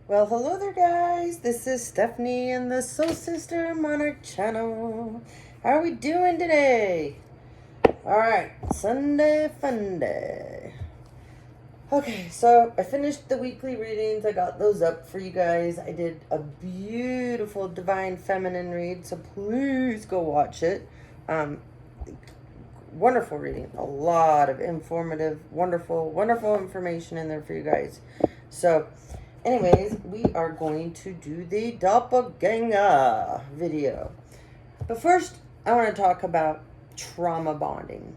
Well, hello there, guys. This is Stephanie and the Soul Sister Monarch channel. How are we doing today? All right, Sunday fun day. Okay, so I finished the weekly readings. I got those up for you guys. I did a beautiful Divine Feminine read, so please go watch it. Um, Wonderful reading. A lot of informative, wonderful information in there for you guys. So, anyways, we are going to do the Doppelgänger video. But first, I want to talk about trauma bonding.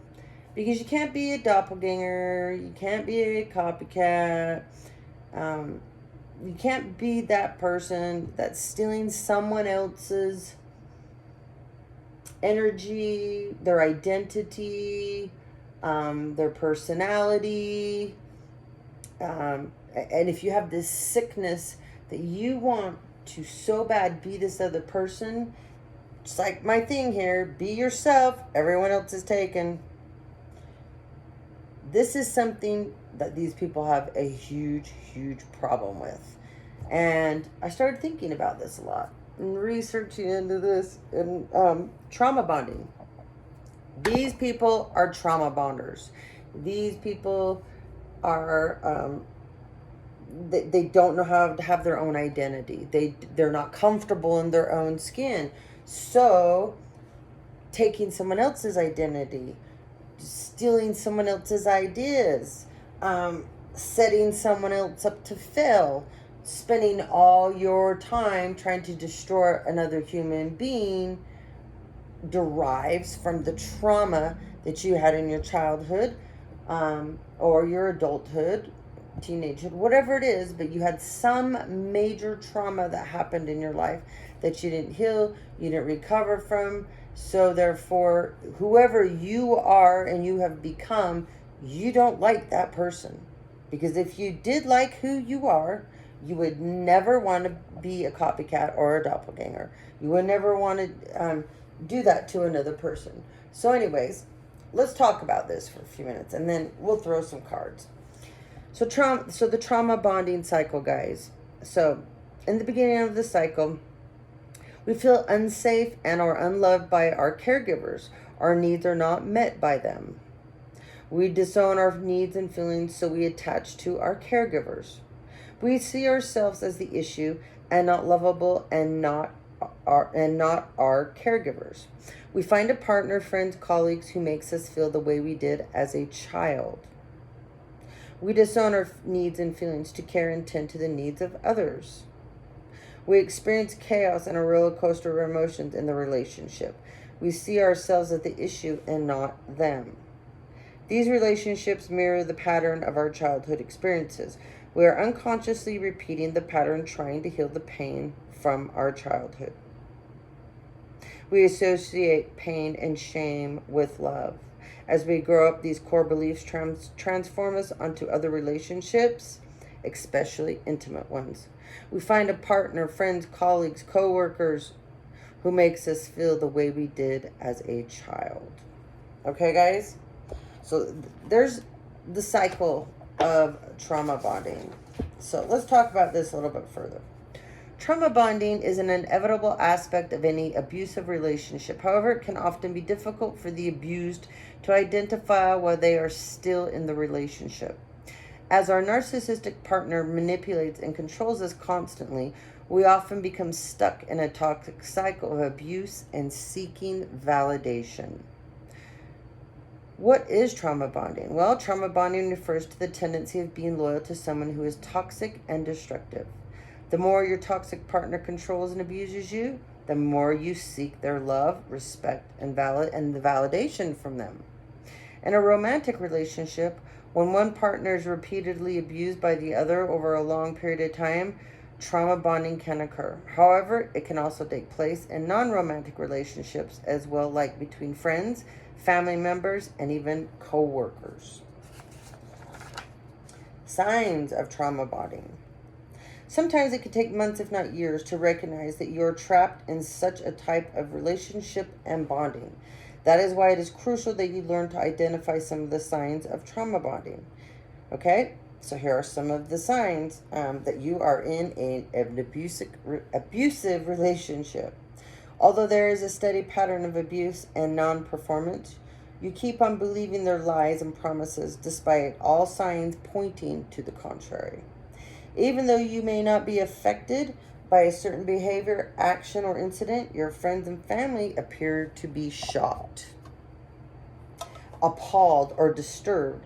Because you can't be a doppelganger, you can't be a copycat, you can't be that person that's stealing someone else's energy, their identity, their personality. And if you have this sickness that you want to so bad be this other person, just like my thing here, be yourself, everyone else is taken. This is something that these people have a huge problem with. And I started thinking about this a lot and researching into this and trauma bonding. These people are trauma bonders. These people are they don't know how to have their own identity. They're not comfortable in their own skin. So taking someone else's identity, stealing someone else's ideas, setting someone else up to fail, spending all your time trying to destroy another human being derives from the trauma that you had in your childhood, or your adulthood, teenagehood, whatever it is, but you had some major trauma that happened in your life that you didn't heal, you didn't recover from. So therefore, whoever you are and you have become, you don't like that person. Because if you did like who you are, you would never want to be a copycat or a doppelganger. You would never want to do that to another person. So anyways, let's talk about this for a few minutes and then we'll throw some cards. So the trauma bonding cycle, guys. So in the beginning of the cycle, we feel unsafe and or unloved by our caregivers. Our needs are not met by them. We disown our needs and feelings, so we attach to our caregivers. We see ourselves as the issue and not lovable and not our caregivers. We find a partner, friends, colleagues who makes us feel the way we did as a child. We disown our needs and feelings to care and tend to the needs of others. We experience chaos and a roller coaster of emotions in the relationship. We see ourselves as the issue and not them. These relationships mirror the pattern of our childhood experiences. We are unconsciously repeating the pattern, trying to heal the pain from our childhood. We associate pain and shame with love. As we grow up, these core beliefs transform us onto other relationships, especially intimate ones. We find a partner, friends, colleagues, co-workers who makes us feel the way we did as a child. Okay, guys? So there's the cycle of trauma bonding. So let's talk about this a little bit further. Trauma bonding is an inevitable aspect of any abusive relationship. However, it can often be difficult for the abused to identify while they are still in the relationship. As our narcissistic partner manipulates and controls us constantly, we often become stuck in a toxic cycle of abuse and seeking validation. What is trauma bonding? Well, trauma bonding refers to the tendency of being loyal to someone who is toxic and destructive. The more your toxic partner controls and abuses you, the more you seek their love, respect, and the validation from them. In a romantic relationship, when one partner is repeatedly abused by the other over a long period of time, trauma bonding can occur. However, it can also take place in non-romantic relationships as well, like between friends, family members, and even co-workers. Signs of trauma bonding. Sometimes it can take months, if not years, to recognize that you're trapped in such a type of relationship and bonding. That is why it is crucial that you learn to identify some of the signs of trauma bonding. Okay? So here are some of the signs that you are in an abusive relationship. Although there is a steady pattern of abuse and non-performance, you keep on believing their lies and promises despite all signs pointing to the contrary. Even though you may not be affected by a certain behavior, action, or incident, your friends and family appear to be shocked, appalled, or disturbed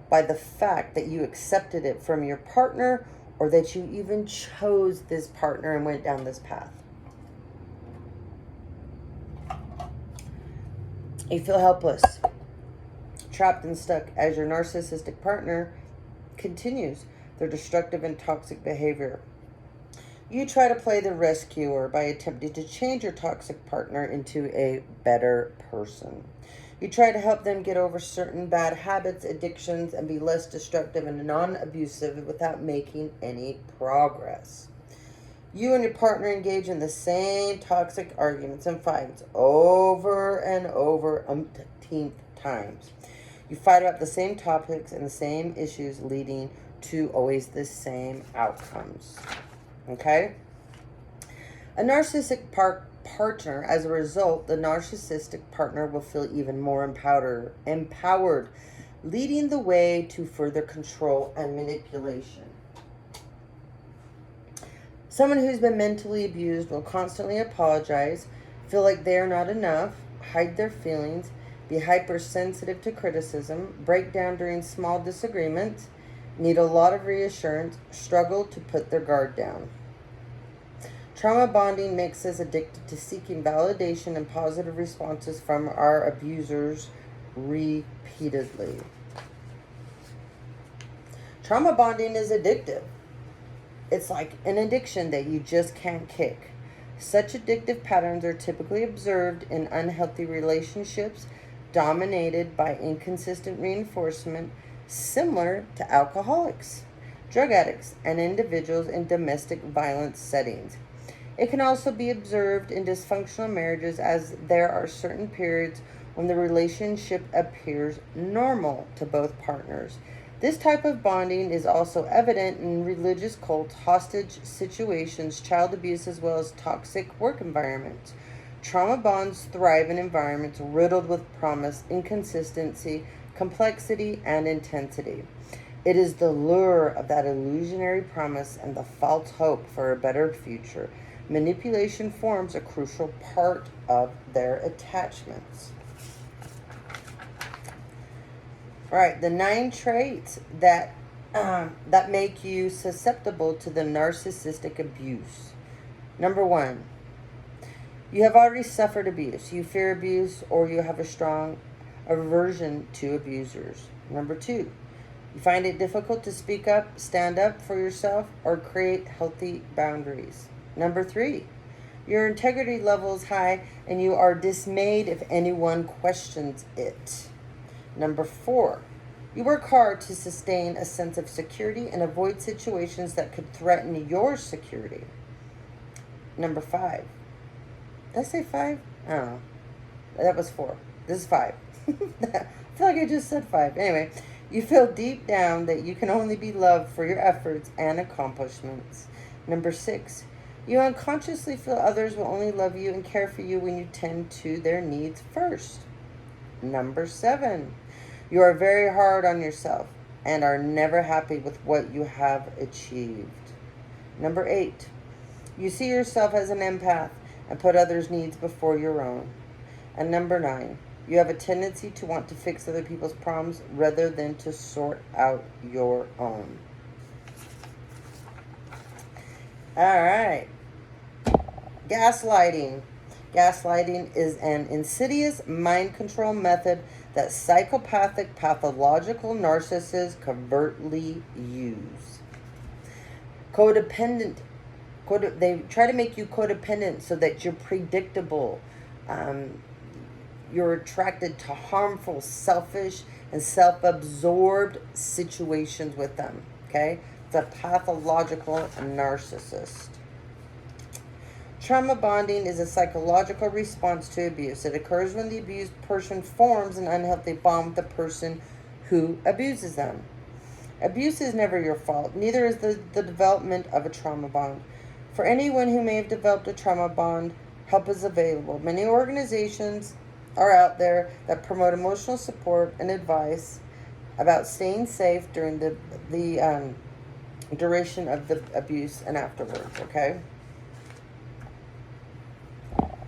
by the fact that you accepted it from your partner or that you even chose this partner and went down this path. You feel helpless, trapped and stuck as your narcissistic partner continues their destructive and toxic behavior. You try to play the rescuer by attempting to change your toxic partner into a better person. You try to help them get over certain bad habits, addictions, and be less destructive and non-abusive without making any progress. You and your partner engage in the same toxic arguments and fights over and over umpteenth times. You fight about the same topics and the same issues, leading to always the same outcomes. Okay? A narcissistic partner, as a result, the narcissistic partner will feel even more empowered, leading the way to further control and manipulation. Someone who's been mentally abused will constantly apologize, feel like they are not enough, hide their feelings, be hypersensitive to criticism, break down during small disagreements, need a lot of reassurance, struggle to put their guard down. Trauma bonding makes us addicted to seeking validation and positive responses from our abusers repeatedly. Trauma bonding is addictive. It's like an addiction that you just can't kick. Such addictive patterns are typically observed in unhealthy relationships dominated by inconsistent reinforcement, similar to alcoholics, drug addicts, and individuals in domestic violence settings. It can also be observed in dysfunctional marriages, as there are certain periods when the relationship appears normal to both partners. This type of bonding is also evident in religious cults, hostage situations, child abuse, as well as toxic work environments. Trauma bonds thrive in environments riddled with promise, inconsistency, complexity, and intensity. It is the lure of that illusionary promise and the false hope for a better future. Manipulation forms a crucial part of their attachments. All right, the 9 traits that make you susceptible to the narcissistic abuse. Number 1, you have already suffered abuse. You fear abuse, or you have a strong aversion to abusers. Number 2, you find it difficult to speak up, stand up for yourself, or create healthy boundaries. Number 3, your integrity level is high and you are dismayed if anyone questions it. Number 4, you work hard to sustain a sense of security and avoid situations that could threaten your security. Number 5, did I say 5? I don't know. That was 4. This is 5. I feel like I just said 5. Anyway, you feel deep down that you can only be loved for your efforts and accomplishments. Number 6, you unconsciously feel others will only love you and care for you when you tend to their needs first. Number 7, you are very hard on yourself and are never happy with what you have achieved. Number 8, you see yourself as an empath and put others' needs before your own. And number 9, you have a tendency to want to fix other people's problems rather than to sort out your own. All right. Gaslighting. Gaslighting is an insidious mind control method that psychopathic, pathological narcissists covertly use. They try to make you codependent so that you're predictable. You're attracted to harmful, selfish, and self-absorbed situations with them. Okay? It's a pathological narcissist. Trauma bonding is a psychological response to abuse. It occurs when the abused person forms an unhealthy bond with the person who abuses them. Abuse is never your fault. Neither is the development of a trauma bond. For anyone who may have developed a trauma bond, help is available. Many organizations are out there that promote emotional support and advice about staying safe during the duration of the abuse and afterwards, okay?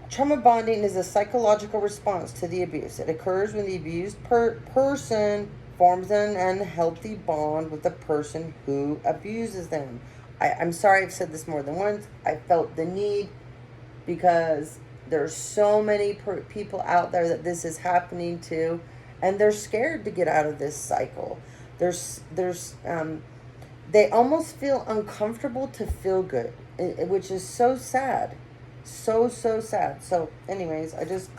Trauma bonding is a psychological response to the abuse. It occurs when the abused person forms an unhealthy bond with the person who abuses them. I'm sorry I've said this more than once. I felt the need because there's so many people out there that this is happening to, and they're scared to get out of this cycle. They almost feel uncomfortable to feel good, which is so sad. So sad. So anyways, I just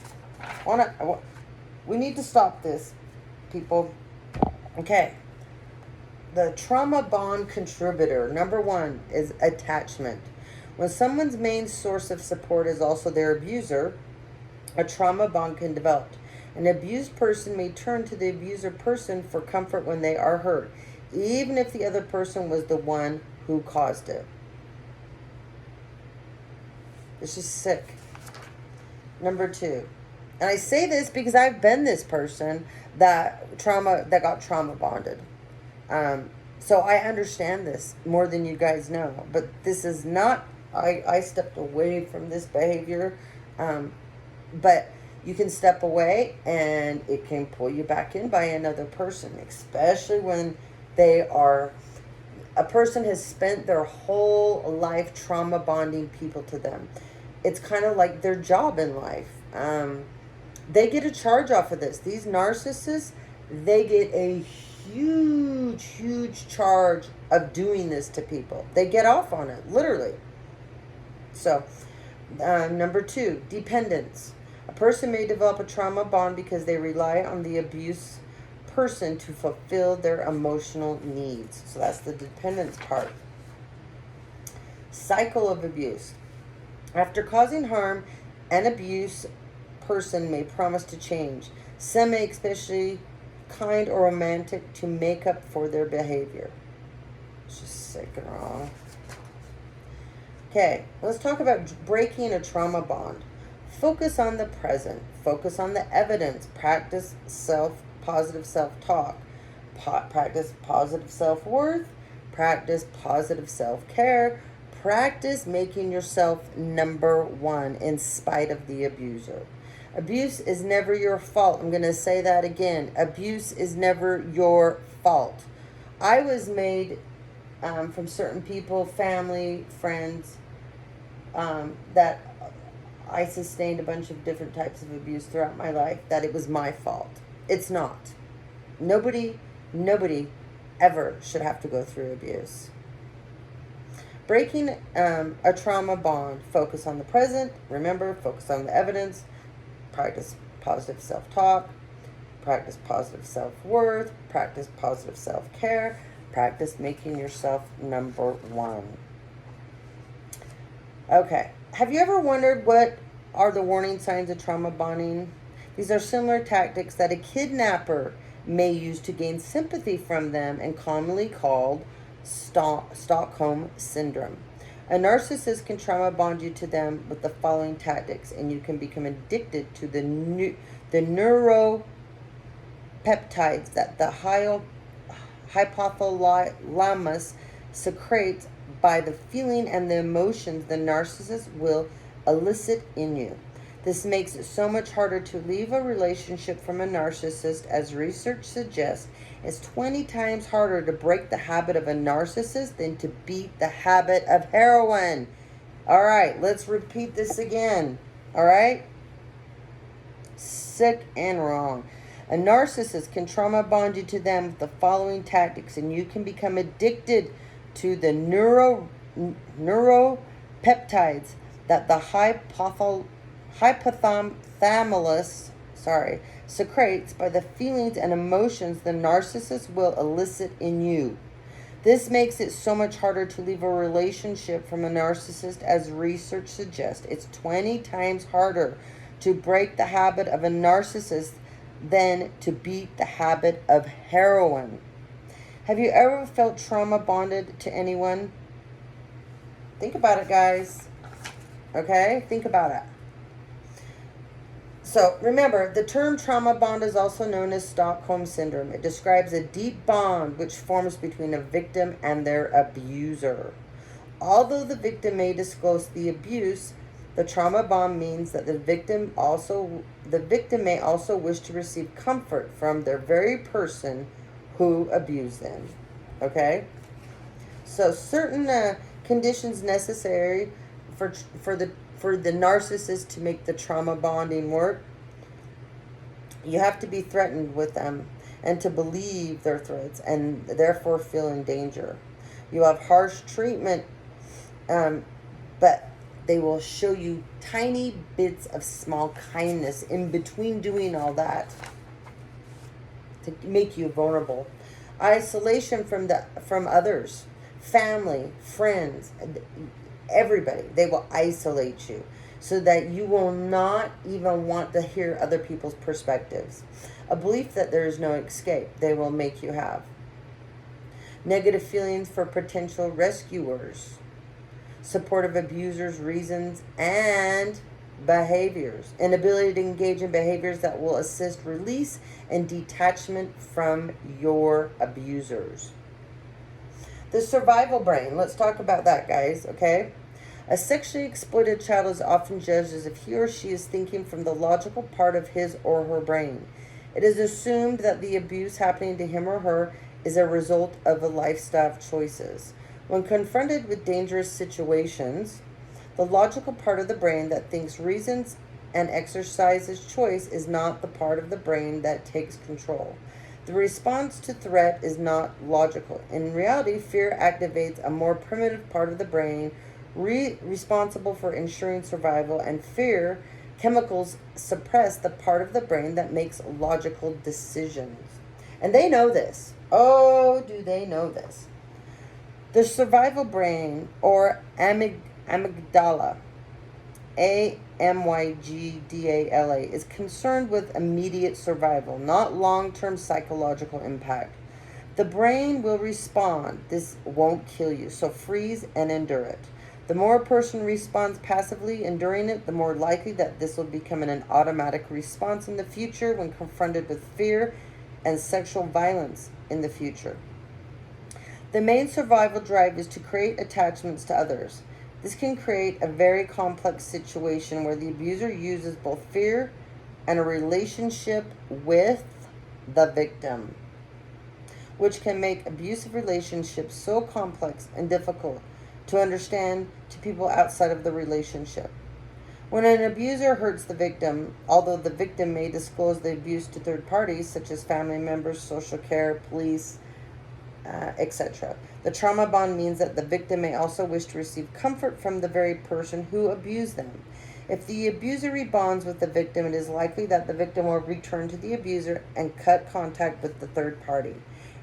we need to stop this, people. Okay. The trauma bond contributor, number 1, is attachment. When someone's main source of support is also their abuser, a trauma bond can develop. An abused person may turn to the abuser person for comfort when they are hurt, even if the other person was the one who caused it. It's just sick. Number 2. And I say this because I've been this person that got trauma bonded. So I understand this more than you guys know. But this is not, I stepped away from this behavior. But you can step away and it can pull you back in by another person, especially when a person has spent their whole life trauma bonding people to them. It's kind of like their job in life. They get a charge off of this. These narcissists, they get a huge charge of doing this to people. They get off on it, literally. So, number 2, dependence. A person may develop a trauma bond because they rely on the abuse person to fulfill their emotional needs. So that's the dependence part. Cycle of abuse. After causing harm, an abuse person may promise to change. Some may, especially kind or romantic, to make up for their behavior. It's just sick and wrong. Okay, let's talk about breaking a trauma bond. Focus on the present. Focus on the evidence. Practice positive self-talk. Practice positive self-worth. Practice positive self-care. Practice making yourself number 1 in spite of the abuser. Abuse is never your fault. I'm going to say that again. Abuse is never your fault. I was made from certain people, family, friends, that I sustained a bunch of different types of abuse throughout my life, that it was my fault. It's not. Nobody ever should have to go through abuse. Breaking a trauma bond. Focus on the present. Remember, focus on the evidence. Practice positive self-talk. Practice positive self-worth. Practice positive self-care. Practice making yourself number 1. Okay. Have you ever wondered what are the warning signs of trauma bonding? These are similar tactics that a kidnapper may use to gain sympathy from them, and commonly called Stockholm Syndrome. A narcissist can trauma bond you to them with the following tactics, and you can become addicted to the neuropeptides that the hypothalamus secretes by the feeling and the emotions the narcissist will elicit in you. This makes it so much harder to leave a relationship from a narcissist, as research suggests. It's 20 times harder to break the habit of a narcissist than to beat the habit of heroin. All right, let's repeat this again. All right? Sick and wrong. A narcissist can trauma bond you to them with the following tactics, and you can become addicted to the neuropeptides that the hypothalamus secretes by the feelings and emotions the narcissist will elicit in you. This makes it so much harder to leave a relationship from a narcissist, as research suggests. It's 20 times harder to break the habit of a narcissist than to beat the habit of heroin. Have you ever felt trauma bonded to anyone? Think about it, guys. Okay? Think about it. So remember, the term trauma bond is also known as Stockholm Syndrome. It describes a deep bond which forms between a victim and their abuser. Although the victim may disclose the abuse, the trauma bond means that the victim may also wish to receive comfort from their very person who abused them. Okay? So certain conditions necessary for the narcissist to make the trauma bonding work. You have to be threatened with them and to believe their threats and therefore feel in danger. You have harsh treatment, but they will show you tiny bits of small kindness in between doing all that to make you vulnerable. Isolation from others, family, friends, everybody. They will isolate you so that you will not even want to hear other people's perspectives. A belief that there is no escape they will make you have. Negative feelings for potential rescuers. Supportive abusers' reasons and behaviors. Inability to engage in behaviors that will assist release and detachment from your abusers. The survival brain. Let's talk about that, guys, okay? A sexually exploited child is often judged as if he or she is thinking from the logical part of his or her brain. It is assumed that the abuse happening to him or her is a result of a lifestyle choices. When confronted with dangerous situations, the logical part of the brain that thinks reasons and exercises choice is not the part of the brain that takes control. The response to threat is not logical. In reality, fear activates a more primitive part of the brain responsible for ensuring survival, and fear chemicals suppress the part of the brain that makes logical decisions. And they know this. Oh, do they know this? The survival brain, or amygdala, amygdala, is concerned with immediate survival, not long-term psychological impact. The brain will respond. This won't kill you, so freeze and endure it. The more a person responds passively, enduring it, the more likely that this will become an automatic response in the future when confronted with fear and sexual violence in the future. The main survival drive is to create attachments to others. This can create a very complex situation where the abuser uses both fear and a relationship with the victim, which can make abusive relationships so complex and difficult to understand to people outside of the relationship. When an abuser hurts the victim, although the victim may disclose the abuse to third parties, such as family members, social care, police, etc., the trauma bond means that the victim may also wish to receive comfort from the very person who abused them. If the abuser rebonds with the victim, it is likely that the victim will return to the abuser and cut contact with the third party.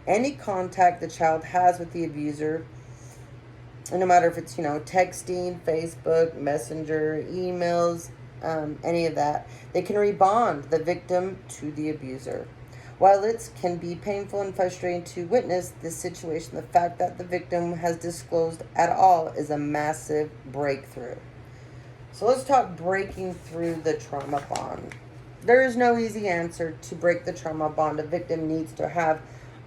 Any contact the child has with the abuser, no matter if it's, texting, Facebook, Messenger, emails, any of that, they can rebond the victim to the abuser. While it can be painful and frustrating to witness this situation, the fact that the victim has disclosed at all is a massive breakthrough. So let's talk breaking through the trauma bond. There is no easy answer to break the trauma bond. A victim needs to have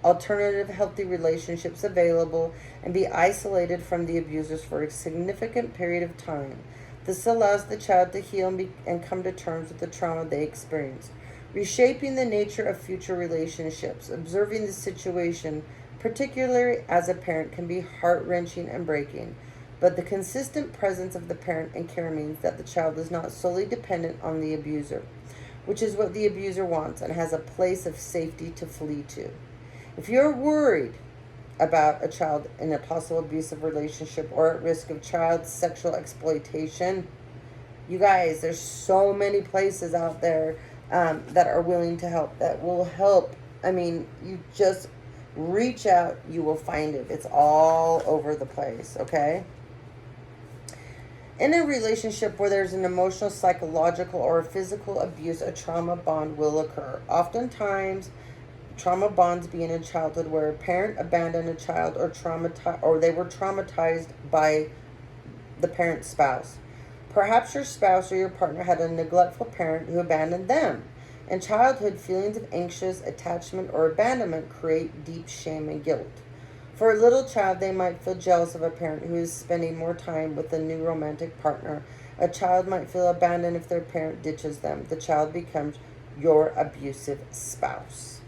alternative healthy relationships available and be isolated from the abusers for a significant period of time. This allows the child to heal and come to terms with the trauma they experienced. Reshaping the nature of future relationships. Observing the situation, particularly as a parent, can be heart-wrenching and breaking, but the consistent presence of the parent and care means that the child is not solely dependent on the abuser, which is what the abuser wants, and has a place of safety to flee to. If you're worried about a child in a possible abusive relationship or at risk of child sexual exploitation, you guys, there's so many places out there that are willing to help, that will help. I mean, you just reach out, you will find it. It's all over the place, okay? In a relationship where there's an emotional, psychological, or physical abuse, a trauma bond will occur. Oftentimes, trauma bonds begin in childhood where a parent abandoned a child or they were traumatized by the parent's spouse. Perhaps your spouse or your partner had a neglectful parent who abandoned them. In childhood, feelings of anxious attachment or abandonment create deep shame and guilt. For a little child, they might feel jealous of a parent who is spending more time with a new romantic partner. A child might feel abandoned if their parent ditches them. The child becomes your abusive spouse.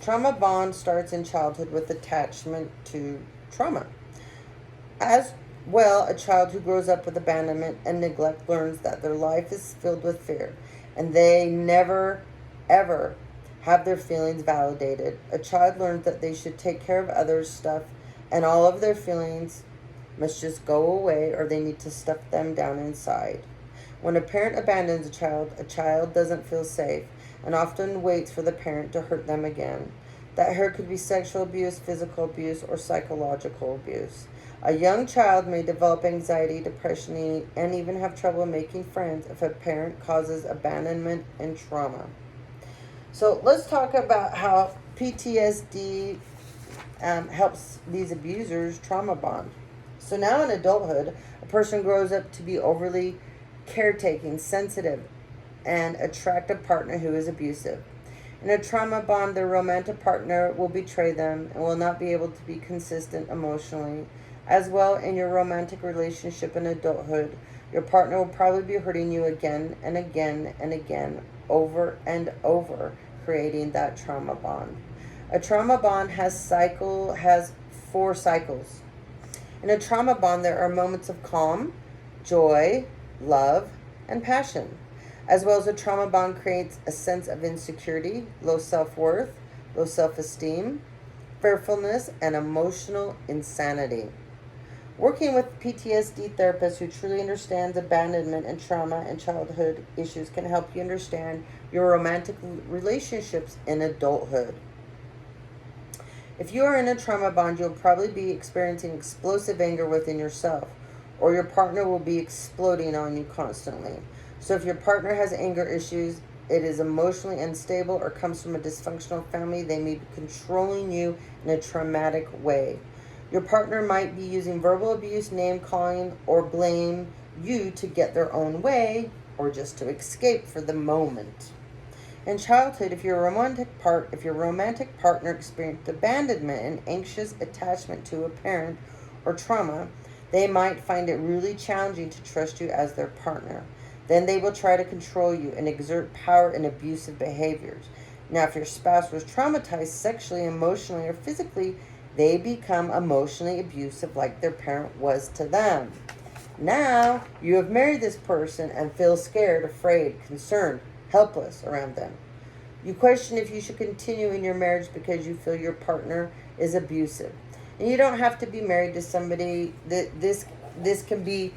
Trauma bond starts in childhood with attachment to trauma. As well, a child who grows up with abandonment and neglect learns that their life is filled with fear and they never, ever have their feelings validated. A child learns that they should take care of others' stuff and all of their feelings must just go away or they need to stuff them down inside. When a parent abandons a child doesn't feel safe and often waits for the parent to hurt them again. That hurt could be sexual abuse, physical abuse, or psychological abuse. A young child may develop anxiety, depression, and even have trouble making friends if a parent causes abandonment and trauma. So let's talk about how PTSD helps these abusers trauma bond. So now in adulthood, a person grows up to be overly caretaking, sensitive, and attract a partner who is abusive. In a trauma bond, their romantic partner will betray them and will not be able to be consistent emotionally. As well, in your romantic relationship in adulthood, your partner will probably be hurting you again and again and again, over and over, creating that trauma bond. A trauma bond has 4 cycles. In a trauma bond, there are moments of calm, joy, love, and passion. As well as a trauma bond creates a sense of insecurity, low self-worth, low self-esteem, fearfulness, and emotional insanity. Working with PTSD therapists who truly understands abandonment and trauma and childhood issues can help you understand your romantic relationships in adulthood. If you are in a trauma bond, you'll probably be experiencing explosive anger within yourself, or your partner will be exploding on you constantly. So if your partner has anger issues, it is emotionally unstable, or comes from a dysfunctional family, they may be controlling you in a traumatic way. Your partner might be using verbal abuse, name calling, or blame you to get their own way, or just to escape for the moment. In childhood, if your romantic partner experienced abandonment and anxious attachment to a parent or trauma, they might find it really challenging to trust you as their partner. Then they will try to control you and exert power in abusive behaviors. Now, if your spouse was traumatized sexually, emotionally, or physically, they become emotionally abusive like their parent was to them. Now, you have married this person and feel scared, afraid, concerned, helpless around them. You question if you should continue in your marriage because you feel your partner is abusive. And you don't have to be married to somebody. This can be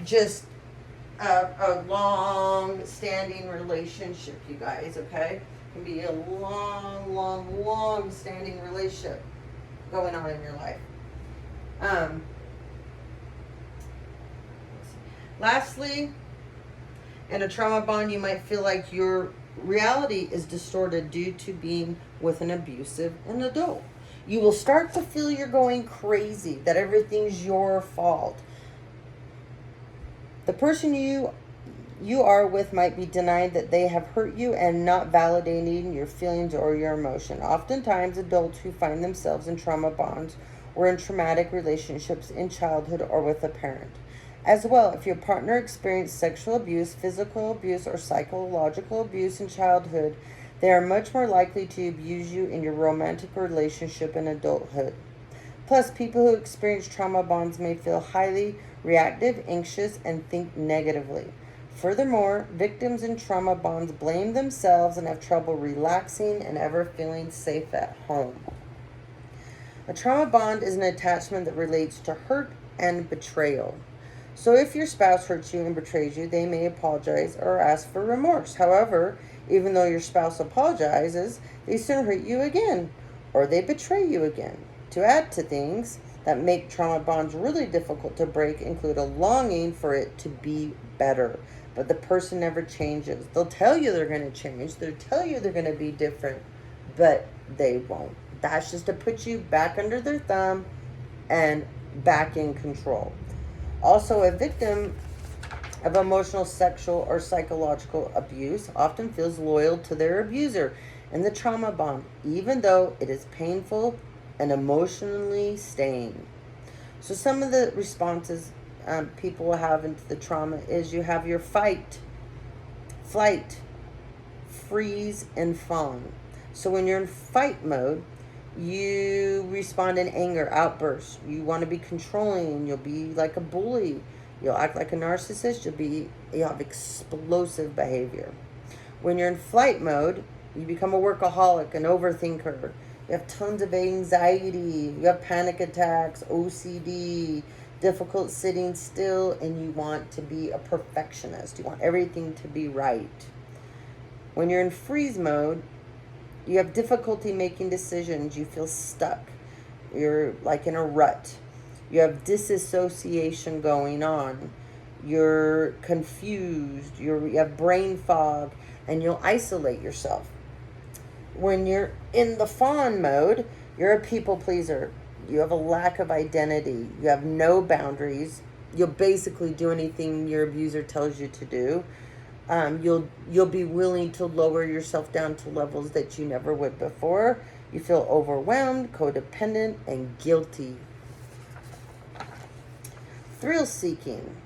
just a long-standing relationship, you guys, okay? It can be a long-standing relationship going on in your life. Lastly, in a trauma bond, you might feel like your reality is distorted due to being with an abusive adult. You will start to feel you're going crazy, that everything's your fault. The person you are with might be denying that they have hurt you and not validating your feelings or your emotion. Oftentimes, adults who find themselves in trauma bonds or in traumatic relationships in childhood or with a parent. As well, if your partner experienced sexual abuse, physical abuse, or psychological abuse in childhood, they are much more likely to abuse you in your romantic relationship in adulthood. Plus, people who experience trauma bonds may feel highly reactive, anxious, and think negatively. Furthermore, victims in trauma bonds blame themselves and have trouble relaxing and ever feeling safe at home. A trauma bond is an attachment that relates to hurt and betrayal. So if your spouse hurts you and betrays you, they may apologize or ask for remorse. However, even though your spouse apologizes, they soon hurt you again, or they betray you again. To add to things that make trauma bonds really difficult to break include a longing for it to be better. but the person never changes. They'll tell you they're going to change, they'll tell you they're going to be different, but they won't. That's just to put you back under their thumb and back in control. Also, a victim of emotional, sexual, or psychological abuse often feels loyal to their abuser in the trauma bond, even though it is painful and emotionally staying. So, some of the responses people will have into the trauma is you have your fight, flight, freeze, and fawn. So, when you're in fight mode, you respond in anger, outbursts. You want to be controlling. You'll be like a bully. You'll act like a narcissist. You'll have explosive behavior. When you're in flight mode, you become a workaholic, an overthinker. You have tons of anxiety. You have panic attacks, OCD, difficult sitting still, and you want to be a perfectionist. You want everything to be right. When you're in freeze mode, you have difficulty making decisions. You feel stuck. You're like in a rut. You have disassociation going on. You're confused. You have brain fog, and you'll isolate yourself. When you're in the fawn mode, you're a people pleaser. You have a lack of identity. You have no boundaries. You'll basically do anything your abuser tells you to do. You'll be willing to lower yourself down to levels that you never would before. You feel overwhelmed, codependent, and guilty. Thrill seeking.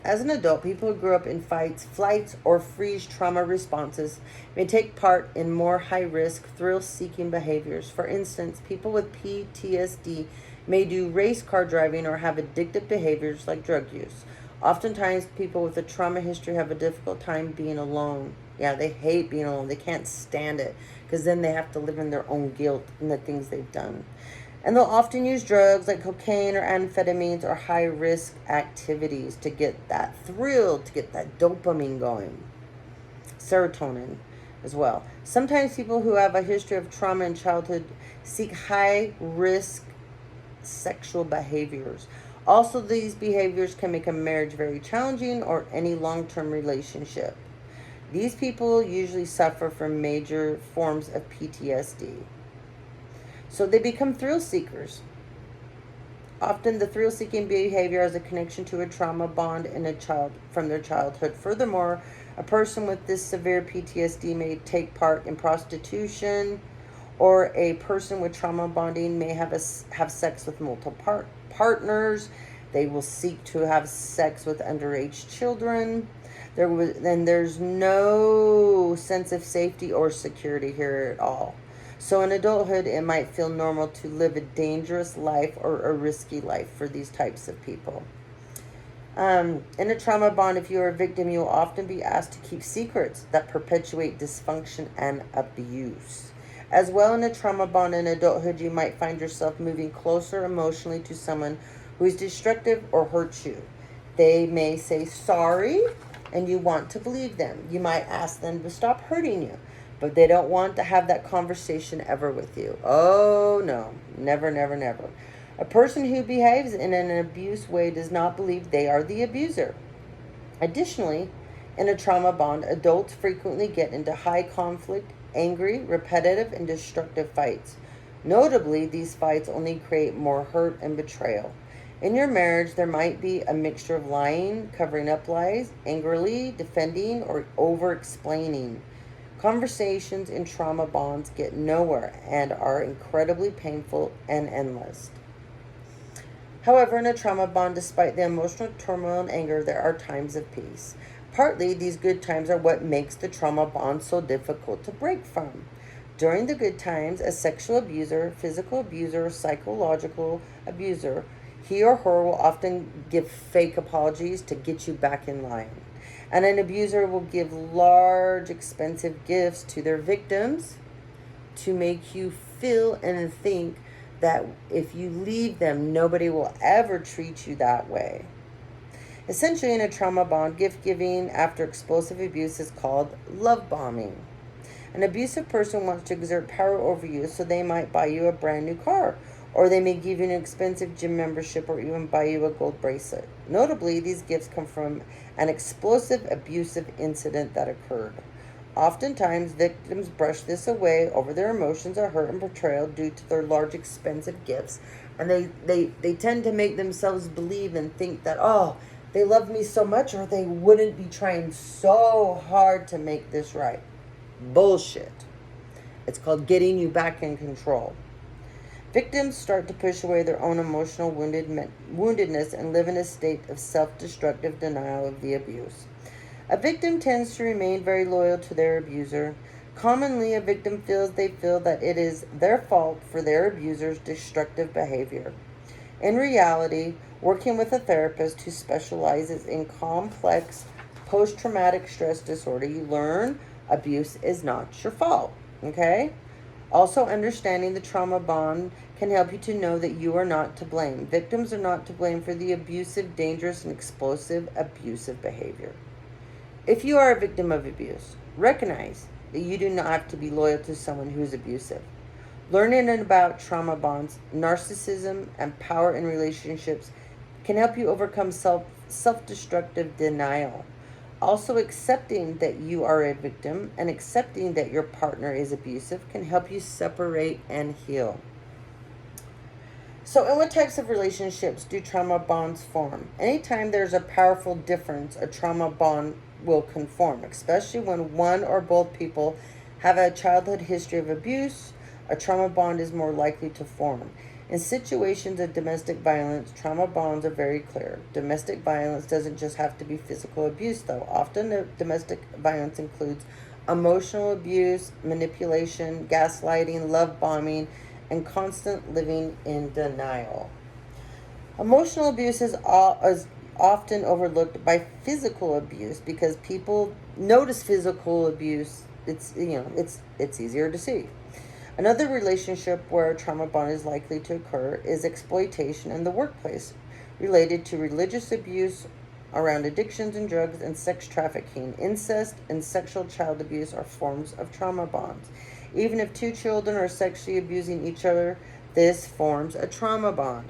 As an adult, people who grew up in fights, flights, or freeze trauma responses may take part in more high-risk, thrill-seeking behaviors. For instance, people with PTSD may do race car driving or have addictive behaviors like drug use. Oftentimes, people with a trauma history have a difficult time being alone. Yeah, they hate being alone. They can't stand it because then they have to live in their own guilt and the things they've done. And they'll often use drugs like cocaine or amphetamines or high-risk activities to get that thrill, to get that dopamine going. Serotonin as well. Sometimes people who have a history of trauma in childhood seek high-risk sexual behaviors. Also, these behaviors can make a marriage very challenging or any long-term relationship. These people usually suffer from major forms of PTSD. So they become thrill seekers. Often the thrill seeking behavior has a connection to a trauma bond in a child from their childhood. Furthermore, a person with this severe PTSD may take part in prostitution, or a person with trauma bonding may have sex with multiple partners. They will seek to have sex with underage children. There's no sense of safety or security here at all. So in adulthood, it might feel normal to live a dangerous life or a risky life for these types of people. In a trauma bond, if you are a victim, you will often be asked to keep secrets that perpetuate dysfunction and abuse. As well, in a trauma bond in adulthood, you might find yourself moving closer emotionally to someone who is destructive or hurts you. They may say sorry, and you want to believe them. You might ask them to stop hurting you, but they don't want to have that conversation ever with you. Oh, no. Never, never, never. A person who behaves in an abuse way does not believe they are the abuser. Additionally, in a trauma bond, adults frequently get into high conflict, angry, repetitive, and destructive fights. Notably, these fights only create more hurt and betrayal. In your marriage, there might be a mixture of lying, covering up lies, angrily defending, or over-explaining. Conversations in trauma bonds get nowhere and are incredibly painful and endless. However, in a trauma bond, despite the emotional turmoil and anger, there are times of peace. Partly, these good times are what makes the trauma bond so difficult to break from. During the good times, a sexual abuser, physical abuser, psychological abuser, he or her will often give fake apologies to get you back in line. And an abuser will give large, expensive gifts to their victims to make you feel and think that if you leave them, nobody will ever treat you that way. Essentially, in a trauma bond, gift giving after explosive abuse is called love bombing. An abusive person wants to exert power over you, so they might buy you a brand new car or they may give you an expensive gym membership or even buy you a gold bracelet. Notably, these gifts come from an explosive, abusive incident that occurred. Oftentimes, victims brush this away over their emotions of hurt and betrayal due to their large, expensive gifts. And they tend to make themselves believe and think that, oh, they love me so much or they wouldn't be trying so hard to make this right. Bullshit. It's called getting you back in control. Victims start to push away their own emotional woundedness and live in a state of self-destructive denial of the abuse. A victim tends to remain very loyal to their abuser. Commonly, a victim feels that it is their fault for their abuser's destructive behavior. In reality, working with a therapist who specializes in complex post-traumatic stress disorder, you learn abuse is not your fault, okay? Also, understanding the trauma bond can help you to know that you are not to blame. Victims are not to blame for the abusive, dangerous, and explosive abusive behavior. If you are a victim of abuse, recognize that you do not have to be loyal to someone who is abusive. Learning about trauma bonds, narcissism, and power in relationships can help you overcome self-destructive denial. Also, accepting that you are a victim and accepting that your partner is abusive can help you separate and heal. So, in what types of relationships do trauma bonds form? Anytime there's a powerful difference, a trauma bond will conform, especially when one or both people have a childhood history of abuse. A trauma bond is more likely to form. In situations of domestic violence, trauma bonds are very clear. Domestic violence doesn't just have to be physical abuse, though. Often, domestic violence includes emotional abuse, manipulation, gaslighting, love bombing, and constant living in denial. Emotional abuse is often overlooked by physical abuse because people notice physical abuse. It's easier to see. Another relationship where a trauma bond is likely to occur is exploitation in the workplace, related to religious abuse around addictions and drugs and sex trafficking. Incest and sexual child abuse are forms of trauma bonds. Even if two children are sexually abusing each other, this forms a trauma bond.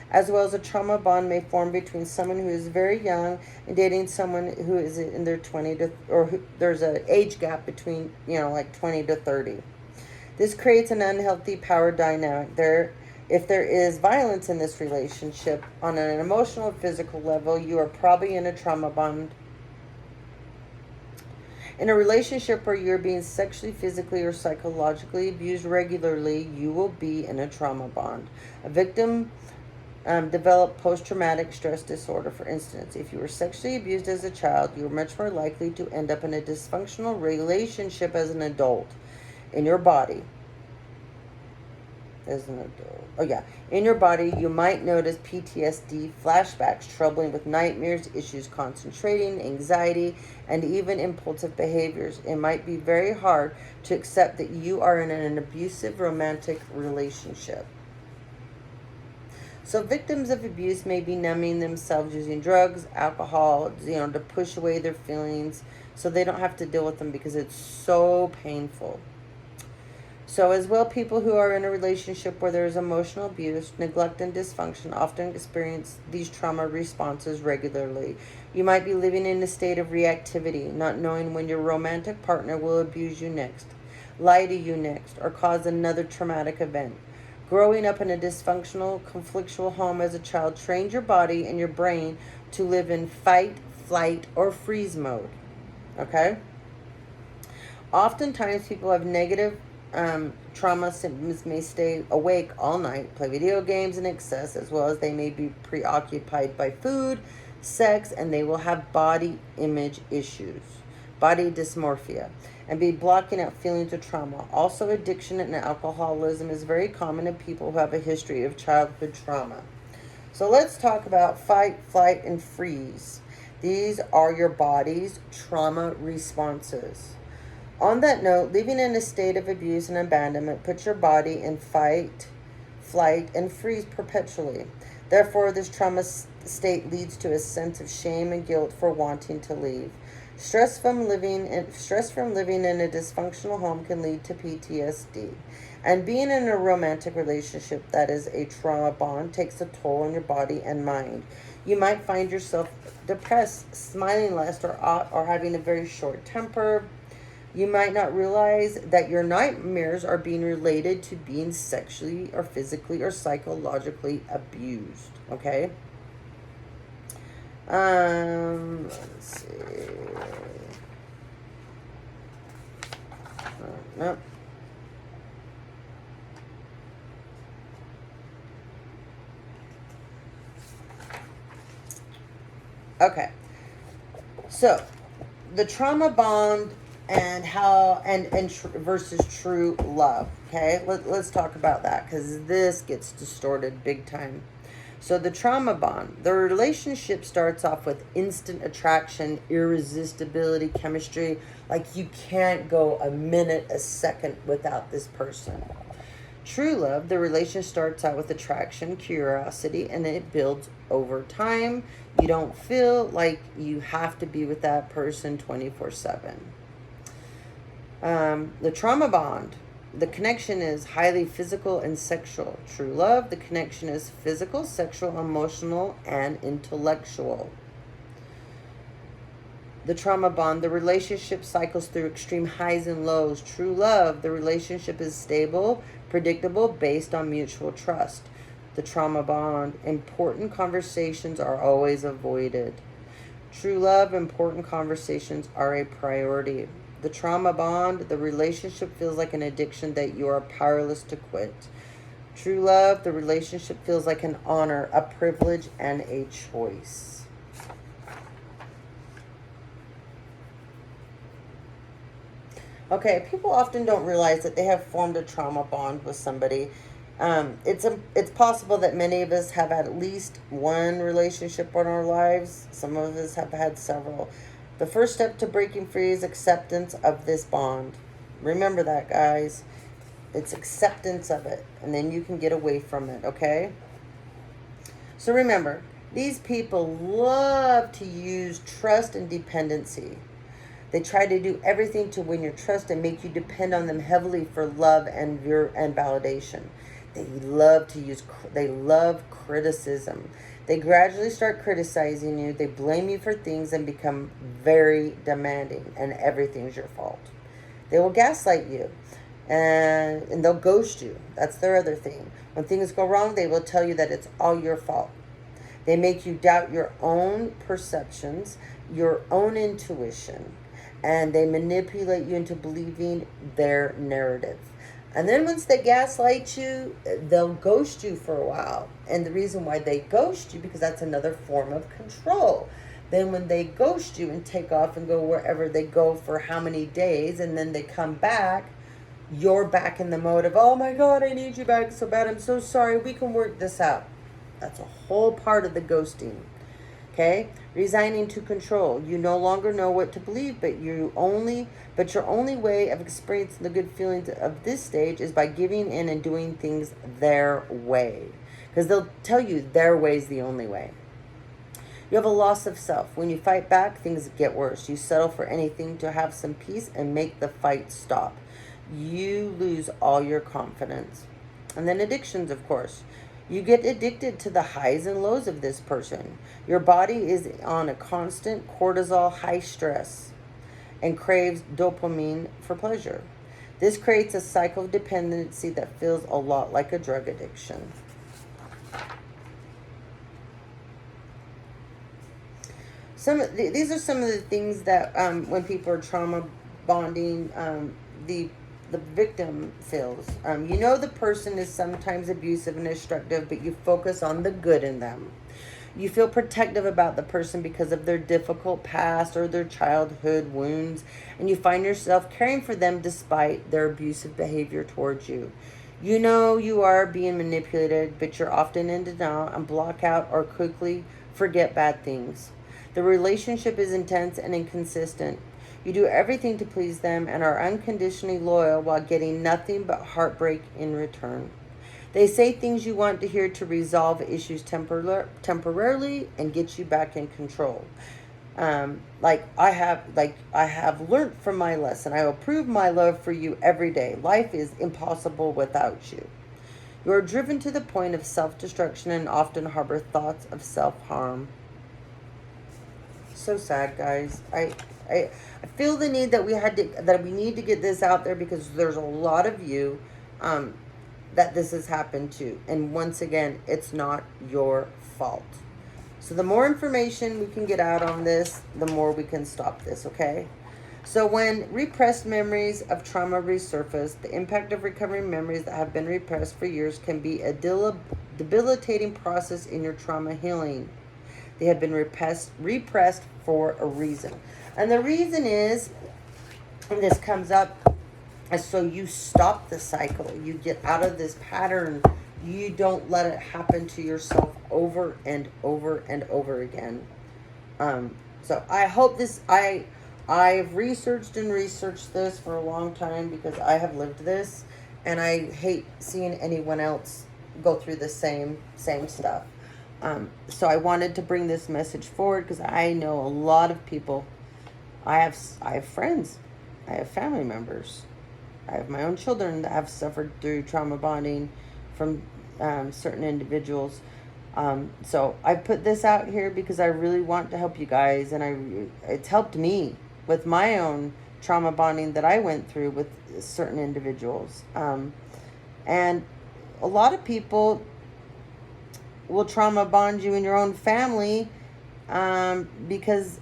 As well as a trauma bond may form between someone who is very young and dating someone who is in their 20 to, there's an age gap between, like 20 to 30. This creates an unhealthy power dynamic. If there is violence in this relationship on an emotional or physical level, you are probably in a trauma bond. In a relationship where you're being sexually, physically, or psychologically abused regularly, you will be in a trauma bond. A victim develop post-traumatic stress disorder. For instance, if you were sexually abused as a child, you are much more likely to end up in a dysfunctional relationship as an adult. In your body, in your body, you might notice PTSD, flashbacks, troubling with nightmares, issues concentrating, anxiety, and even impulsive behaviors. It might be very hard to accept that you are in an abusive romantic relationship. So victims of abuse may be numbing themselves using drugs, alcohol, to push away their feelings so they don't have to deal with them because it's so painful. So as well, people who are in a relationship where there is emotional abuse, neglect, and dysfunction often experience these trauma responses regularly. You might be living in a state of reactivity, not knowing when your romantic partner will abuse you next, lie to you next, or cause another traumatic event. Growing up in a dysfunctional, conflictual home as a child trained your body and your brain to live in fight, flight, or freeze mode. Okay? Oftentimes, people have negative trauma symptoms may stay awake all night, play video games in excess, as well as they may be preoccupied by food, sex, and they will have body image issues, body dysmorphia, and be blocking out feelings of trauma. Also, addiction and alcoholism is very common in people who have a history of childhood trauma. So let's talk about fight, flight, and freeze. These are your body's trauma responses. On that note, living in a state of abuse and abandonment puts your body in fight, flight, and freeze perpetually. Therefore, this trauma state leads to a sense of shame and guilt for wanting to leave. Stress from living in a dysfunctional home can lead to PTSD. And being in a romantic relationship that is a trauma bond takes a toll on your body and mind. You might find yourself depressed, smiling less, or having a very short temper. You might not realize that your nightmares are being related to being sexually or physically or psychologically abused. Okay? Let's see. No. Okay. So, the trauma bond and how versus true love. Okay, let's talk about that because this gets distorted big time. So the trauma bond, the relationship starts off with instant attraction, irresistibility, chemistry. Like you can't go a minute, a second without this person. True love, the relation starts out with attraction, curiosity, and it builds over time. You don't feel like you have to be with that person 24/7. The trauma bond, the connection is highly physical and sexual. True love, the connection is physical, sexual, emotional, and intellectual. The trauma bond, the relationship cycles through extreme highs and lows. True love, the relationship is stable, predictable, based on mutual trust. The trauma bond, important conversations are always avoided. True love, important conversations are a priority. The trauma bond, the relationship feels like an addiction that you are powerless to quit. True love, the relationship feels like an honor, a privilege, and a choice. Okay, people often don't realize that they have formed a trauma bond with somebody. It's possible that many of us have at least one relationship in our lives. Some of us have had several. The first step to breaking free is acceptance of this bond. Remember that, guys. It's acceptance of it, and then you can get away from it, okay? So remember, these people love to use trust and dependency. They try to do everything to win your trust and make you depend on them heavily for love and validation. They love criticism. They gradually start criticizing you. They blame you for things and become very demanding, and everything's your fault. They will gaslight you and they'll ghost you. That's their other thing. When things go wrong, they will tell you that it's all your fault. They make you doubt your own perceptions, your own intuition, and they manipulate you into believing their narrative. And then once they gaslight you, they'll ghost you for a while. And the reason why they ghost you, because that's another form of control. Then when they ghost you and take off and go wherever they go for how many days, and then they come back, you're back in the mode of, oh my God, I need you back so bad. I'm so sorry. We can work this out. That's a whole part of the ghosting. Okay? Resigning to control. You no longer know what to believe, but your only way of experiencing the good feelings of this stage is by giving in and doing things their way. Because they'll tell you their way is the only way. You have a loss of self. When you fight back, things get worse. You settle for anything to have some peace and make the fight stop. You lose all your confidence. And then addictions, of course. You get addicted to the highs and lows of this person. Your body is on a constant cortisol high stress and craves dopamine for pleasure. This creates a cycle of dependency that feels a lot like a drug addiction. These are some of the things that when people are trauma bonding, the victim feels. You know the person is sometimes abusive and destructive, but you focus on the good in them. You feel protective about the person because of their difficult past or their childhood wounds, and you find yourself caring for them despite their abusive behavior towards you. You know you are being manipulated, but you're often in denial and block out or quickly forget bad things. The relationship is intense and inconsistent. You do everything to please them and are unconditionally loyal while getting nothing but heartbreak in return. They say things you want to hear to resolve issues temporarily and get you back in control. Like I have learned from my lesson. I will prove my love for you every day. Life is impossible without you. You are driven to the point of self-destruction and often harbor thoughts of self-harm. So sad, guys. I feel the need that we need to get this out there, because there's a lot of you um, that this has happened to, and once again, it's not your fault. So the more information we can get out on this, the more we can stop this, okay? So when repressed memories of trauma resurface, the impact of recovering memories that have been repressed for years can be a debilitating process in your trauma healing. They have been repressed for a reason. And the reason is, and this comes up, is so you stop the cycle. You get out of this pattern. You don't let it happen to yourself over and over and over again. So I hope this, I've researched this for a long time, because I have lived this, and I hate seeing anyone else go through the same stuff. So I wanted to bring this message forward, because I know a lot of people. I have friends, I have family members, I have my own children that have suffered through trauma bonding from certain individuals. So I put this out here because I really want to help you guys, and it's helped me with my own trauma bonding that I went through with certain individuals. And a lot of people will trauma bond you in your own family because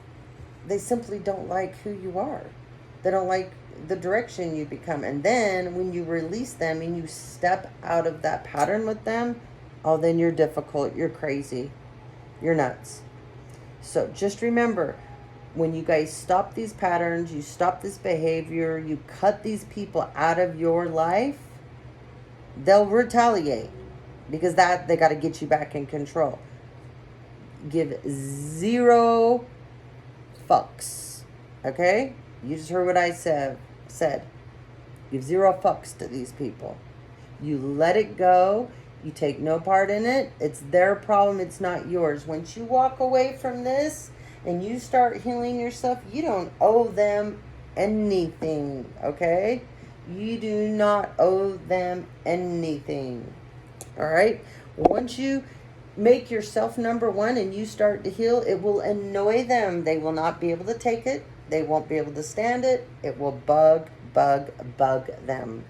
they simply don't like who you are. They don't like the direction you become. And then when you release them and you step out of that pattern with them, oh, then you're difficult, you're crazy, you're nuts. So just remember, when you guys stop these patterns, you stop this behavior, you cut these people out of your life, they'll retaliate, because they got to get you back in control. Give zero fucks. Okay? You just heard what I said. Give zero fucks to these people. You let it go. You take no part in it. It's their problem. It's not yours. Once you walk away from this and you start healing yourself, you don't owe them anything. Okay? You do not owe them anything. All right? Once you make yourself number one and you start to heal, it will annoy them. They will not be able to take it. They won't be able to stand it. It will bug them.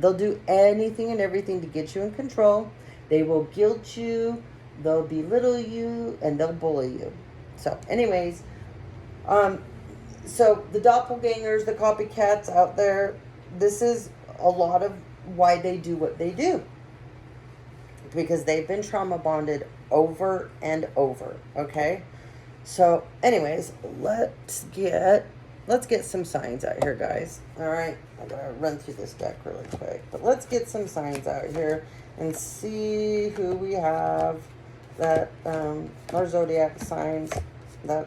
They'll do anything and everything to get you in control. They will guilt you. They'll belittle you, and they'll bully you. So anyways, so the doppelgangers, the copycats out there, this is a lot of why they do what they do. Because they've been trauma bonded over and over, okay? So, anyways, let's get some signs out here, guys. All right, I gotta run through this deck really quick, but let's get some signs out here and see who we have that are zodiac signs, that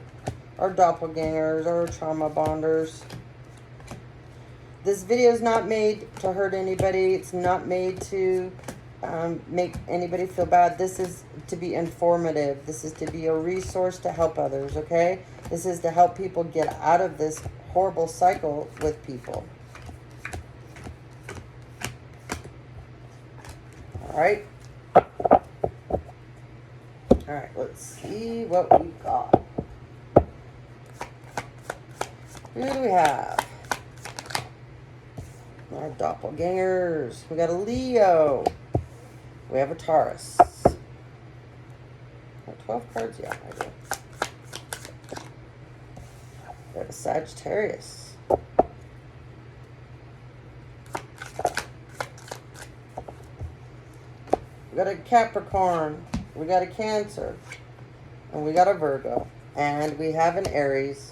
are doppelgangers or trauma bonders. This video is not made to hurt anybody. It's not made to make anybody feel bad. This is to be informative. This is to be a resource to help others, okay? This is to help people get out of this horrible cycle with people. All right. All right, let's see what we've got. Who do we have? Our doppelgangers. We got a Leo. We have a Taurus. 12 cards? Yeah, I do. We have a Sagittarius. We got a Capricorn. We got a Cancer. And we got a Virgo. And we have an Aries.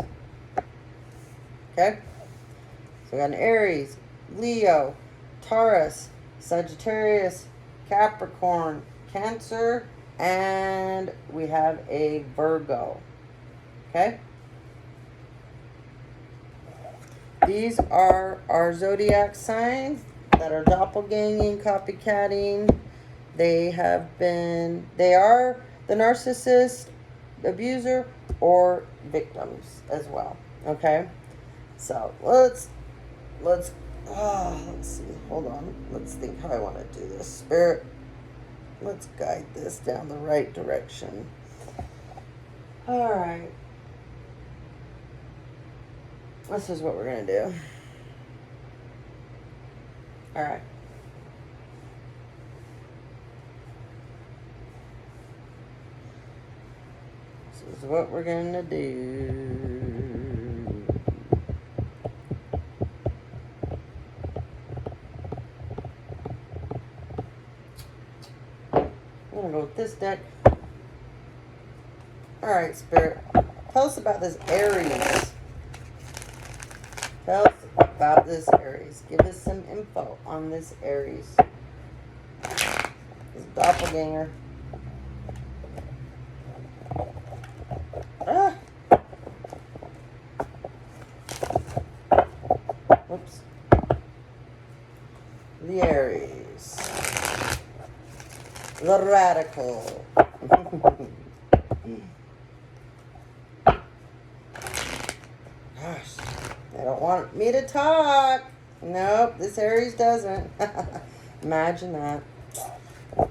Okay? So we got an Aries, Leo, Taurus, Sagittarius, Capricorn, Cancer, and we have a Virgo. Okay? These are our zodiac signs that are doppelganging, copycatting. They are the narcissist, abuser or victims as well. Okay? So let's see. Hold on. Let's think how I want to do this. Spirit, let's guide this down the right direction. All right. This is what we're going to do. All right. This is what we're going to do. I'm going to go with this deck. All right, Spirit. Tell us about this Aries. Tell us about this Aries. Give us some info on this Aries. This doppelganger. Whoops. The Aries. The radical. Gosh, they don't want me to talk. Nope, this Aries doesn't. Imagine that.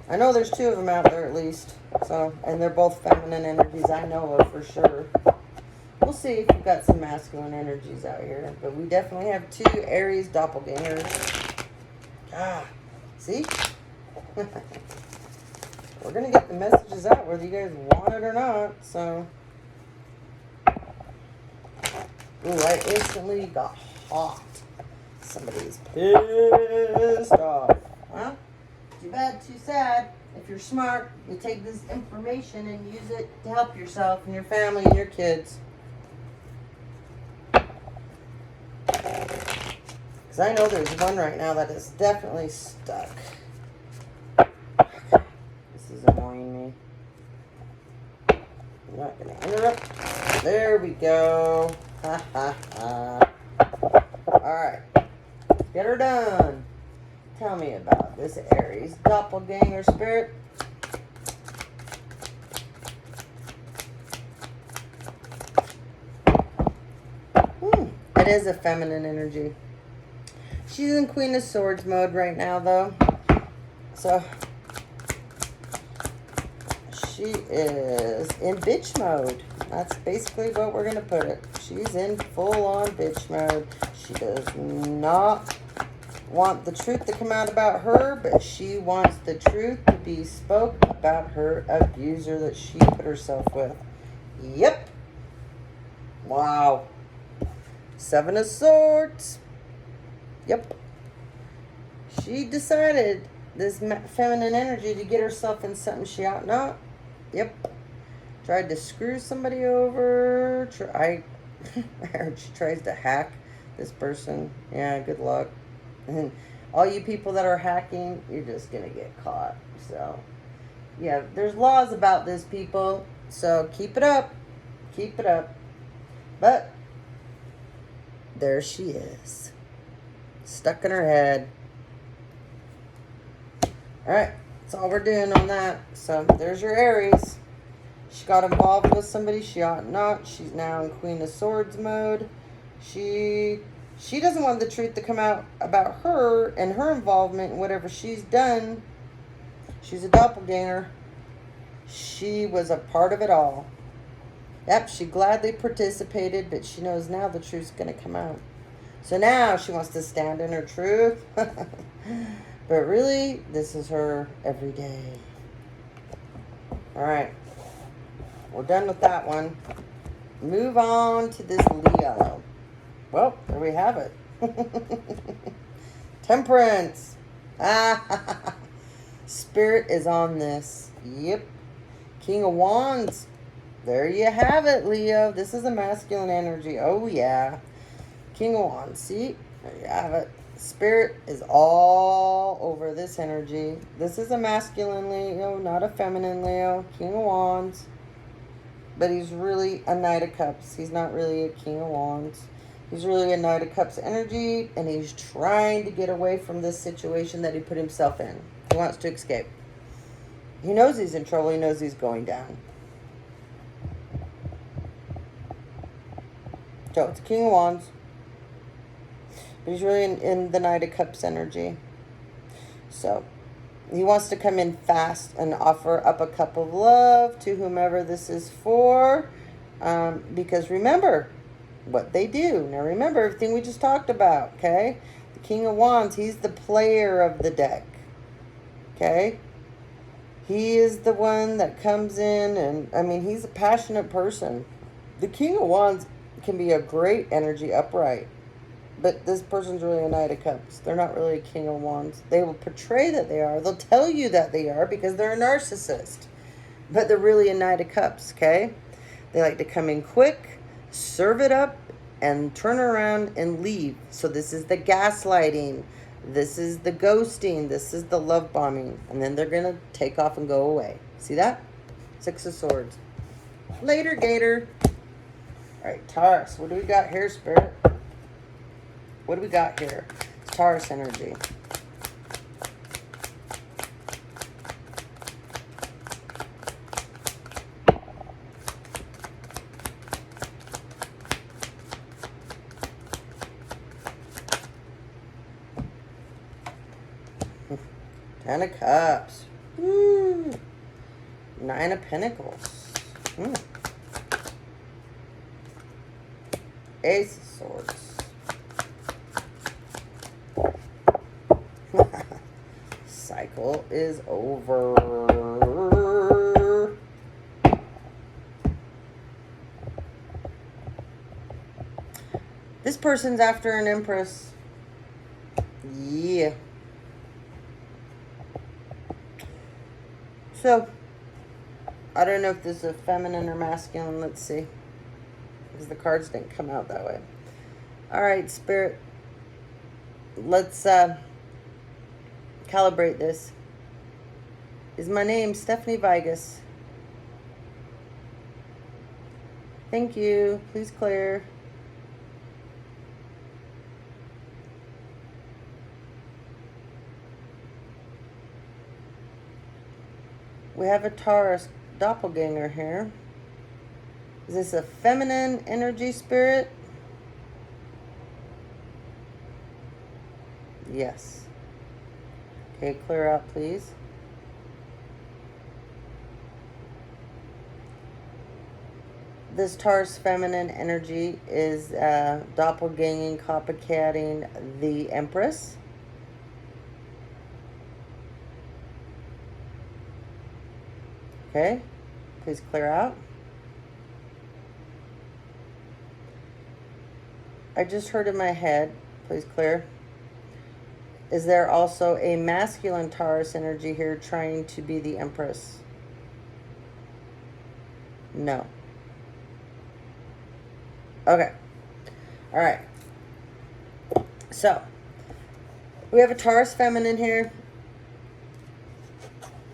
I know there's two of them out there at least. So, and they're both feminine energies, I know of for sure. We'll see if we've got some masculine energies out here. But we definitely have two Aries doppelgangers. See? We're going to get the messages out whether you guys want it or not. So, ooh, I instantly got hot. Somebody's pissed off. Well, too bad, too sad. If you're smart, you take this information and use it to help yourself and your family and your kids. Because I know there's one right now that is definitely stuck. This is annoying me. I'm not going to interrupt. There we go. Ha ha ha. Alright. Get her done. Tell me about this Aries doppelganger, Spirit. It is a feminine energy. She's in Queen of Swords mode right now, though. So, she is in bitch mode. That's basically what we're going to put it. She's in full-on bitch mode. She does not want the truth to come out about her, but she wants the truth to be spoke about her abuser that she put herself with. Yep. Wow. Seven of Swords. Yep. She decided, this feminine energy, to get herself in something she ought not. Yep. Tried to screw somebody over. I heard she tries to hack this person. Yeah, good luck. And all you people that are hacking, you're just going to get caught. So, yeah, there's laws about this, people. So, keep it up. Keep it up. But, there she is. Stuck in her head. Alright, that's all we're doing on that. So, there's your Aries. She got involved with somebody she ought not. She's now in Queen of Swords mode. She doesn't want the truth to come out about her and her involvement in whatever she's done. She's a doppelganger. She was a part of it all. Yep, she gladly participated, but she knows now the truth's going to come out. So now she wants to stand in her truth. But really, this is her every day. All right. We're done with that one. Move on to this Leo. Well, there we have it. Temperance. Spirit is on this. Yep. King of Wands. There you have it, Leo. This is a masculine energy. Oh, yeah. King of Wands. See? There you have it. Spirit is all over this energy. This is a masculine Leo, not a feminine Leo. King of Wands. But he's really a Knight of Cups. He's not really a King of Wands. He's really a Knight of Cups energy, and he's trying to get away from this situation that he put himself in. He wants to escape. He knows he's in trouble. He knows he's going down. So it's King of Wands. But he's really in the Knight of Cups energy. So he wants to come in fast and offer up a cup of love to whomever this is for. Because remember what they do. Now remember everything we just talked about, okay? The King of Wands, he's the player of the deck. Okay? He is the one that comes in and, I mean, he's a passionate person. The King of Wands can be a great energy upright. But this person's really a Knight of Cups. They're not really a King of Wands. They will portray that they are. They'll tell you that they are because they're a narcissist. But they're really a Knight of Cups, okay? They like to come in quick, serve it up, and turn around and leave. So this is the gaslighting. This is the ghosting. This is the love bombing. And then they're going to take off and go away. See that? 6 of Swords. Later, Gator. All right, Taurus. What do we got here, Spirit? What do we got here? Taurus energy. Ten of Cups. Woo. 9 of Pentacles. Ace of Swords. Cycle is over. This person's after an Empress. Yeah. So, I don't know if this is a feminine or masculine. Let's see. Because the cards didn't come out that way. All right, Spirit. Let's calibrate this. Is my name Stephanie Vigas? Thank you. Please clear. We have a Taurus doppelganger here. Is this a feminine energy, Spirit? Yes. Okay, clear out, please. This Taurus feminine energy is doppelganging, copycatting the Empress. Okay, please clear out. I just heard in my head, please clear. Is there also a masculine Taurus energy here trying to be the Empress? No. Okay. All right. So, we have a Taurus feminine here.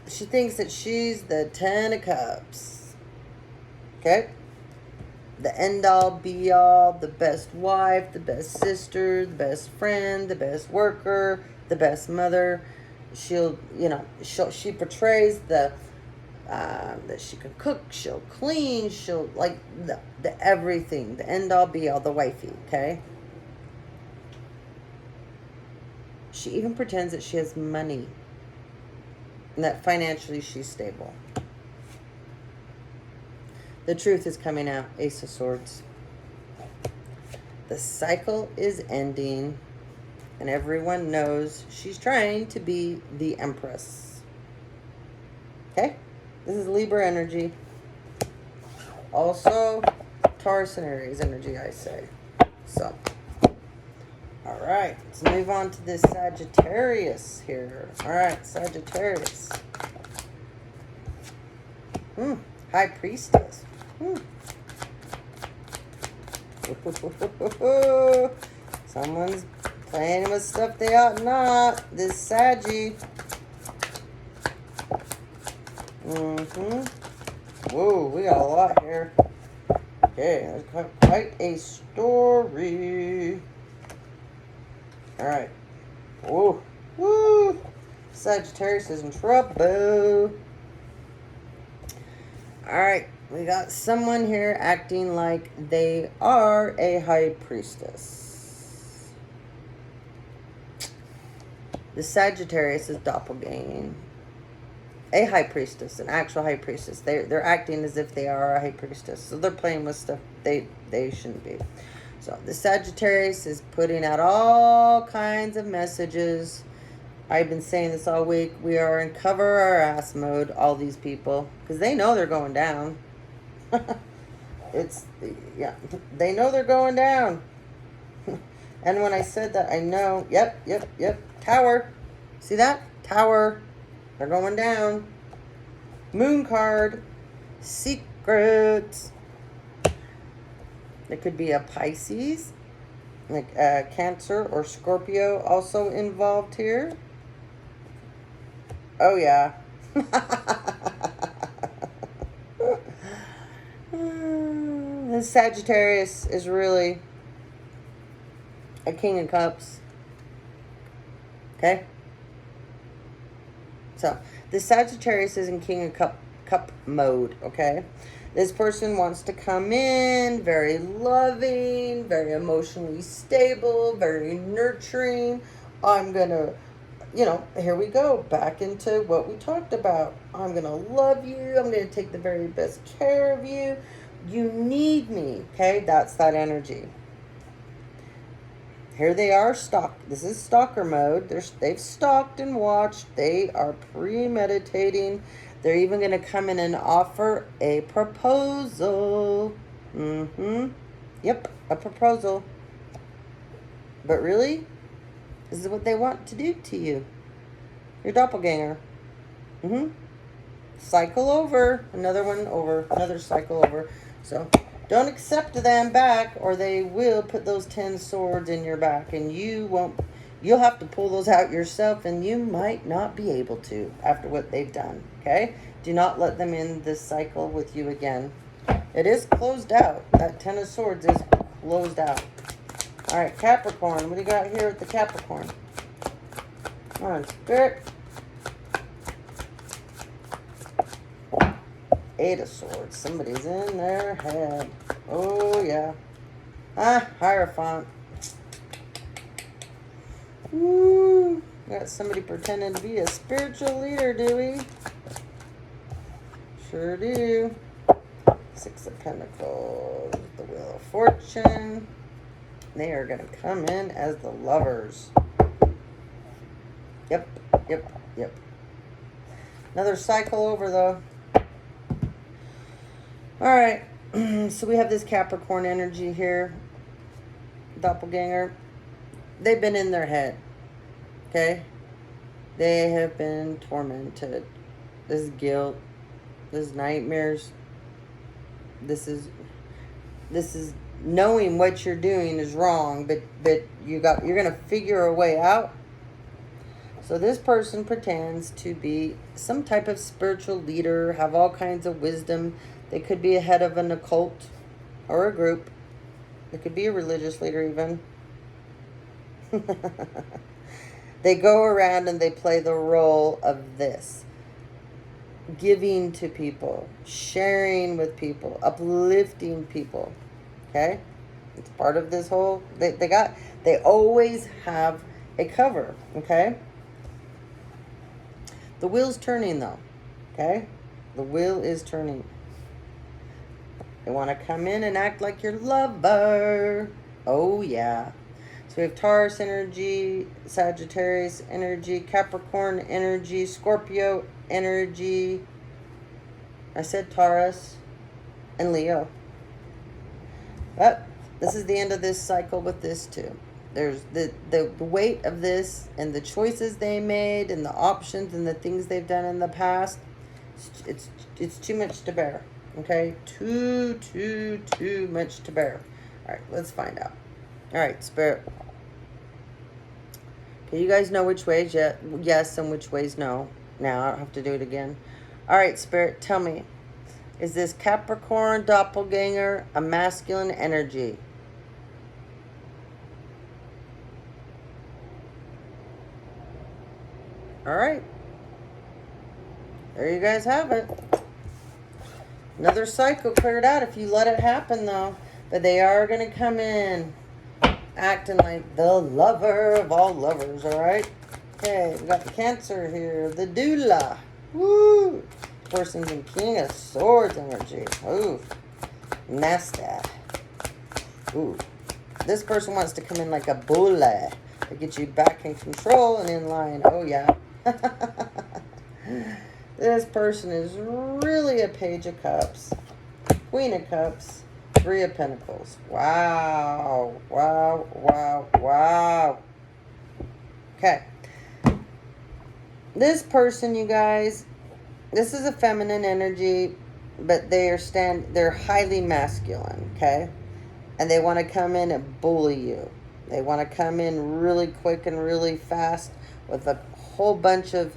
She thinks that she's the 10 of Cups. Okay? The end-all, be-all, the best wife, the best sister, the best friend, the best worker, the best mother. She'll, you know, she portrays the, that she can cook, she'll clean, she'll, like, the everything, the end-all, be-all, the wifey, okay? She even pretends that she has money. And that financially she's stable. The truth is coming out. Ace of Swords. The cycle is ending. And everyone knows she's trying to be the Empress. Okay? This is Libra energy. Also, Taurus and Aries energy, I say. So. Alright, let's move on to this Sagittarius here. Alright, Sagittarius. High Priestess. Someone's playing with stuff they ought not. This Saggy. Whoa, we got a lot here. Okay, that's quite a story. Alright. Whoa. Woo. Sagittarius is in trouble. All right, we got someone here acting like they are a high priestess. The Sagittarius is doppelganging. A high priestess, an actual high priestess. They're acting as if they are a high priestess. So they're playing with stuff they shouldn't be. So the Sagittarius is putting out all kinds of messages. I've been saying this all week. We are in cover our ass mode, all these people, because they know they're going down. Yeah, they know they're going down. And when I said that, I know, yep, tower. See that? Tower. They're going down. Moon card. Secrets. It could be a Pisces, like Cancer or Scorpio also involved here. Oh, yeah. The Sagittarius is really a King of Cups. Okay? So, the Sagittarius is in King of Cup mode, okay? This person wants to come in very loving, very emotionally stable, very nurturing. I'm going to, here we go, back into what we talked about. I'm going to love you. I'm going to take the very best care of you. You need me, okay? That's that energy. Here they are stalked. This is stalker mode. They've stalked and watched. They are premeditating. They're even going to come in and offer a proposal. Yep, a proposal. But really, this is what they want to do to you. Your doppelganger. Cycle over. Another one over. Another cycle over. So don't accept them back, or they will put those 10 swords in your back, and you'll have to pull those out yourself, and you might not be able to after what they've done, okay? Do not let them in this cycle with you again. It is closed out. That 10 of swords is closed out. All right, Capricorn. What do you got here with the Capricorn? Come on, Spirit. 8 of swords. Somebody's in their head. Oh, yeah. Hierophant. Woo. Got somebody pretending to be a spiritual leader, do we? Sure do. 6 of Pentacles. The Wheel of Fortune. They are going to come in as the lovers. Yep. Another cycle over, though. All right, so we have this Capricorn energy here, doppelganger. They've been in their head, okay? They have been tormented. This is guilt. This is nightmares. This is knowing what you're doing is wrong, but you're gonna figure a way out. So this person pretends to be some type of spiritual leader, have all kinds of wisdom. They could be a head of an occult or a group. It could be a religious leader even. They go around and they play the role of this. Giving to people, sharing with people, uplifting people. Okay? It's part of this whole, they always have a cover. Okay? The wheel's turning though. Okay? The wheel is turning. They want to come in and act like your lover. Oh, yeah. So we have Taurus energy, Sagittarius energy, Capricorn energy, Scorpio energy. I said Taurus and Leo. But this is the end of this cycle with this too. There's the weight of this and the choices they made and the options and the things they've done in the past. It's too much to bear. Okay, too much to bear. All right, let's find out. All right, Spirit. Okay, you guys know which ways yes and which ways no. Now I don't have to do it again. All right, Spirit, tell me. Is this Capricorn doppelganger a masculine energy? All right. There you guys have it. Another cycle cleared out if you let it happen, though. But they are going to come in acting like the lover of all lovers, all right? Okay, we got the Cancer here, the doula. Woo! Person's in King of Swords energy. Ooh, nasty. Ooh, this person wants to come in like a bully to get you back in control and in line. Oh, yeah. This person is really a Page of Cups, Queen of Cups, Three of Pentacles. Wow. Wow, wow, wow. Okay. This person, you guys, this is a feminine energy, but they're highly masculine, okay? And they want to come in and bully you. They want to come in really quick and really fast with a whole bunch of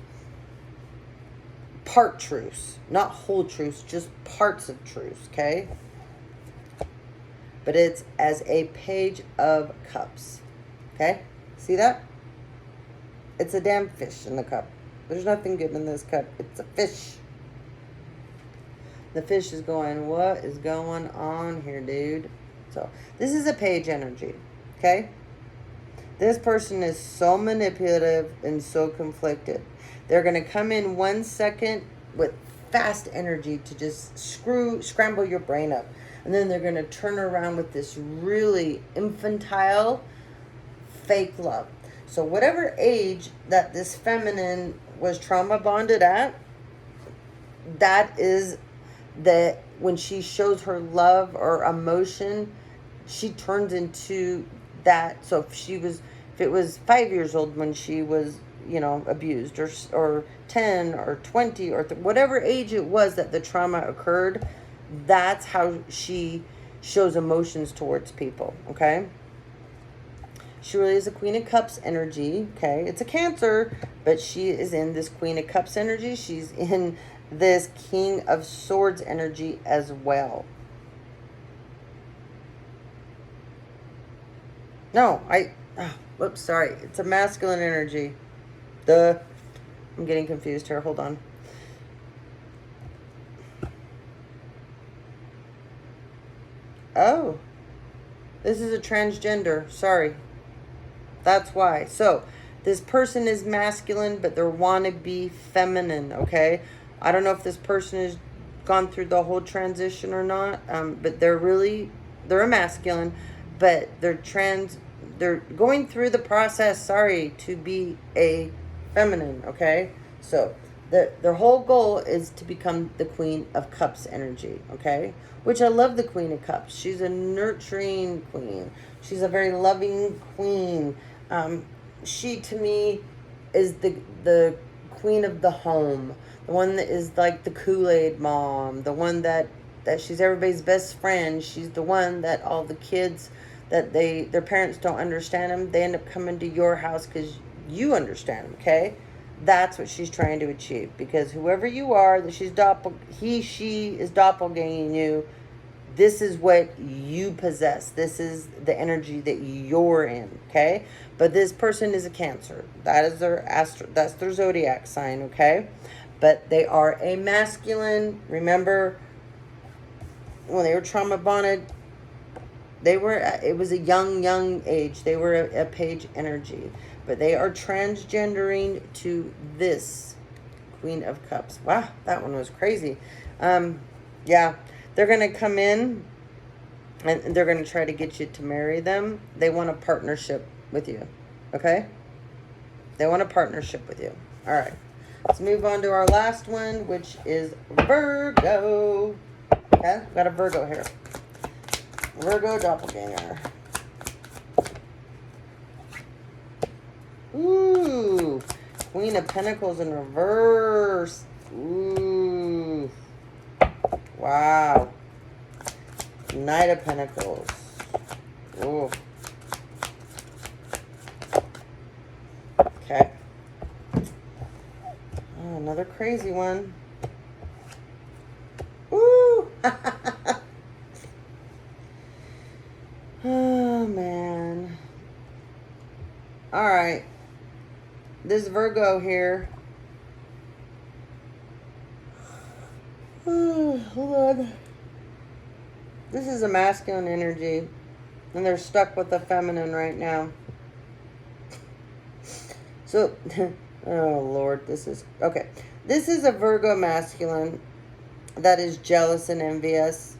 part truths. Not whole truths, just parts of truths, okay? But it's as a Page of Cups, okay? See that? It's a damn fish in the cup. There's nothing good in this cup. It's a fish. The fish is going, what is going on here, dude? So, this is a Page energy, okay? This person is so manipulative and so conflicted. They're going to come in 1 second with fast energy to just scramble your brain up. And then they're going to turn around with this really infantile, fake love. So whatever age that this feminine was trauma bonded at, that is when she shows her love or emotion, she turns into that. So if it was 5 years old when she was, abused, or 10 or 20 or whatever age it was that the trauma occurred, that's how she shows emotions towards people, okay? She really is a Queen of Cups energy, okay? It's a Cancer, but she is in this Queen of Cups energy. She's in this King of Swords energy as well. No, whoops, sorry. It's a masculine energy. I'm getting confused here. Hold on. Oh, this is a transgender. Sorry. That's why. So, this person is masculine, but they want to be feminine, okay? I don't know if this person has gone through the whole transition or not, but they're a masculine, but they're going through the process, to be a feminine, okay? So, their whole goal is to become the Queen of Cups energy, okay? Which I love the Queen of Cups. She's a nurturing queen. She's a very loving queen. She, to me, is the queen of the home. The one that is like the Kool-Aid mom. The one that she's everybody's best friend. She's the one that all the kids, that their parents don't understand them, they end up coming to your house because you understand them, okay? That's what she's trying to achieve. Because whoever you are, that she is doppelganging you, this is what you possess. This is the energy that you're in, okay? But this person is a Cancer. That is that's their zodiac sign, okay? But they are a masculine. Remember, when they were trauma bonded, it was a young age. They were a Page energy. But they are transgendering to this Queen of Cups. Wow, that one was crazy. Yeah. They're going to come in and they're going to try to get you to marry them. They want a partnership with you. Okay? They want a partnership with you. All right. Let's move on to our last one, which is Virgo. Okay? Got a Virgo here. Virgo Doppelgänger. Ooh. Queen of Pentacles in reverse. Ooh. Wow. Knight of Pentacles. Ooh. Okay. Oh, another crazy one. Ooh. Oh, man. All right. This Virgo here. Ooh. Hold on. This is a masculine energy, and they're stuck with the feminine right now. So, oh Lord, this is, okay. This is a Virgo masculine that is jealous and envious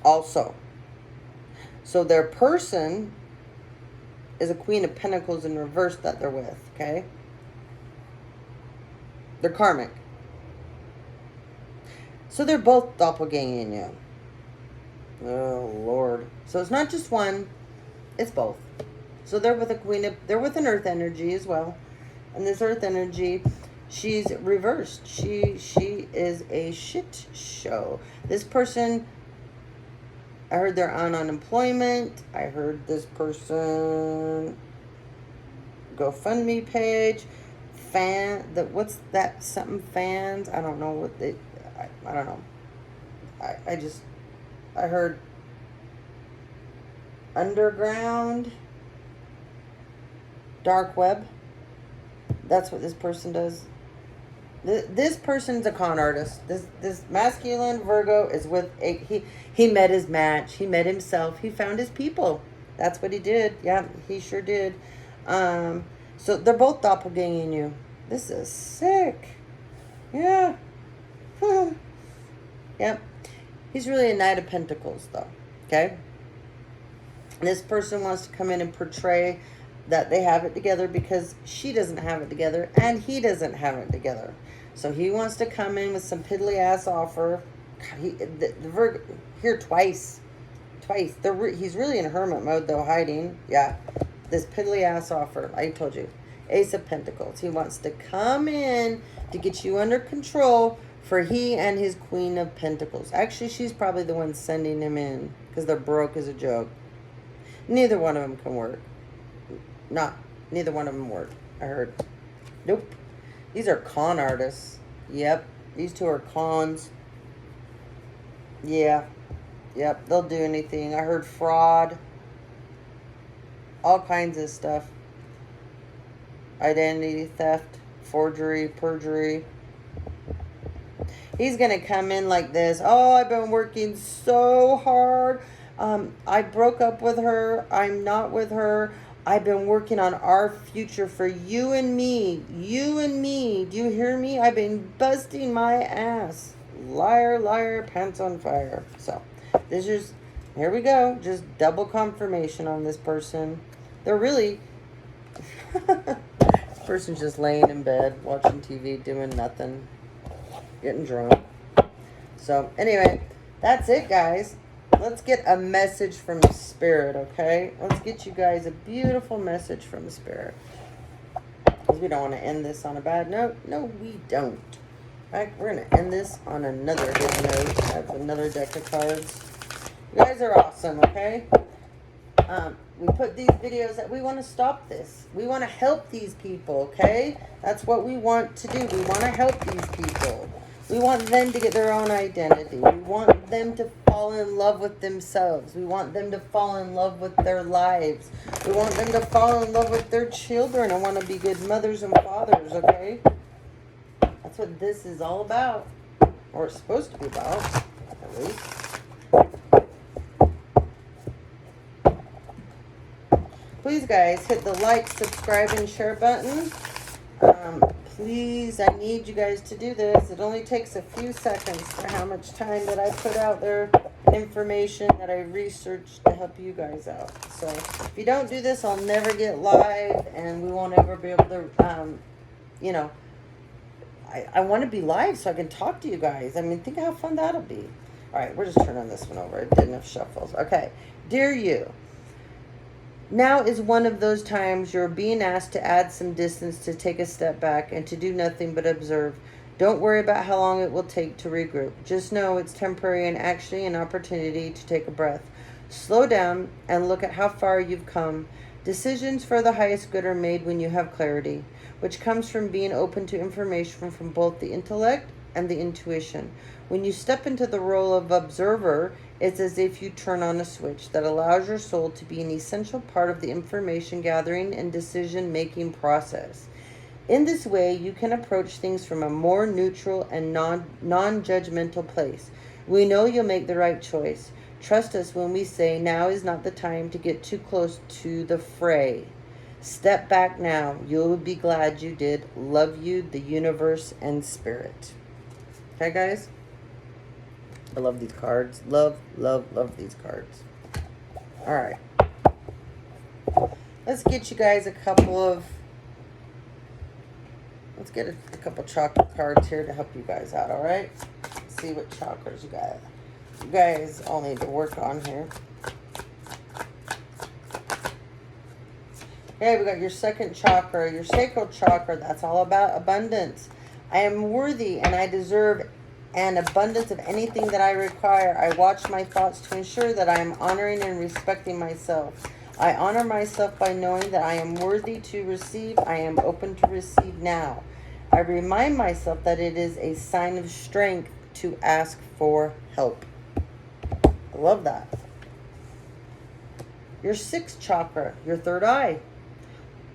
also. So their person is a Queen of Pentacles in reverse that they're with, okay? They're karmic. So they're both doppelganging you. Oh Lord. So it's not just one, it's both. So they're with they're with an earth energy as well. And this earth energy, she's reversed. She is a shit show. This person, I heard they're on unemployment. I heard this person GoFundMe page. What's that? Something fans? I don't know what they, I don't know. I heard underground, dark web. That's what this person does. This person's a con artist. This masculine Virgo is with he met his match. He met himself. He found his people. That's what he did. Yeah, he sure did. So they're both doppelganging you. This is sick. Yeah. Yep. He's really a Knight of Pentacles, though. Okay? This person wants to come in and portray that they have it together because she doesn't have it together and he doesn't have it together. So he wants to come in with some piddly ass offer. The Virgo here twice. He's really in hermit mode though, hiding. Yeah, this piddly ass offer. I told you, Ace of Pentacles. He wants to come in to get you under control for he and his Queen of Pentacles. Actually, she's probably the one sending him in because they're broke as a joke. Neither one of them can work. Neither one of them work. I heard. Nope. These are con artists. Yep. These two are cons. Yeah. Yep. They'll do anything. I heard fraud. All kinds of stuff. Identity theft. Forgery. Perjury. He's going to come in like this. Oh, I've been working so hard. I broke up with her. I'm not with her. I've been working on our future for you and me. You and me. Do you hear me? I've been busting my ass. Liar, liar, pants on fire. So, here we go. Just double confirmation on this person. They're really, this person's just laying in bed, watching TV, doing nothing, getting drunk. So, anyway, that's it, guys. Let's get a message from Spirit, okay? Let's get you guys a beautiful message from Spirit. Because we don't want to end this on a bad note. No, we don't. All right, we're going to end this on another good note. That's another deck of cards. You guys are awesome, okay? We put these videos that we want to stop this. We want to help these people, okay? That's what we want to do. We want to help these people. We want them to get their own identity. We want them to fall in love with themselves. We want them to fall in love with their lives. We want them to fall in love with their children and want to be good mothers and fathers, okay? That's what this is all about. Or it's supposed to be about, at least. Please, guys, hit the like, subscribe, and share button. Please, I need you guys to do this. It only takes a few seconds for how much time that I put out there, information that I researched to help you guys out. So, if you don't do this, I'll never get live, and we won't ever be able to, you know, I want to be live so I can talk to you guys. I mean, think how fun that'll be. All right, we're just turning this one over. It didn't have shuffles. Okay. Dear you, now is one of those times you're being asked to add some distance, to take a step back, and to do nothing but observe. Don't worry about how long it will take to regroup. Just know it's temporary and actually an opportunity to take a breath. Slow down and look at how far you've come. Decisions for the highest good are made when you have clarity, which comes from being open to information from both the intellect and the intuition. When you step into the role of observer, it's as if you turn on a switch that allows your soul to be an essential part of the information gathering and decision-making process. In this way, you can approach things from a more neutral and non-judgmental place. We know you'll make the right choice. Trust us when we say now is not the time to get too close to the fray. Step back now. You'll be glad you did. Love you, the universe, and spirit. Okay, guys? I love these cards. Love, love, love these cards. All right. Let's get you guys a couple of... Let's get a couple chakra cards here to help you guys out, all right? Let's see what chakras you got. You guys all need to work on here. Okay, we got your second chakra, your sacral chakra. That's all about abundance. I am worthy and I deserve an abundance of anything that I require. I watch my thoughts to ensure that I am honoring and respecting myself. I honor myself by knowing that I am worthy to receive. I am open to receive now. I remind myself that it is a sign of strength to ask for help. I love that. Your sixth chakra, your third eye.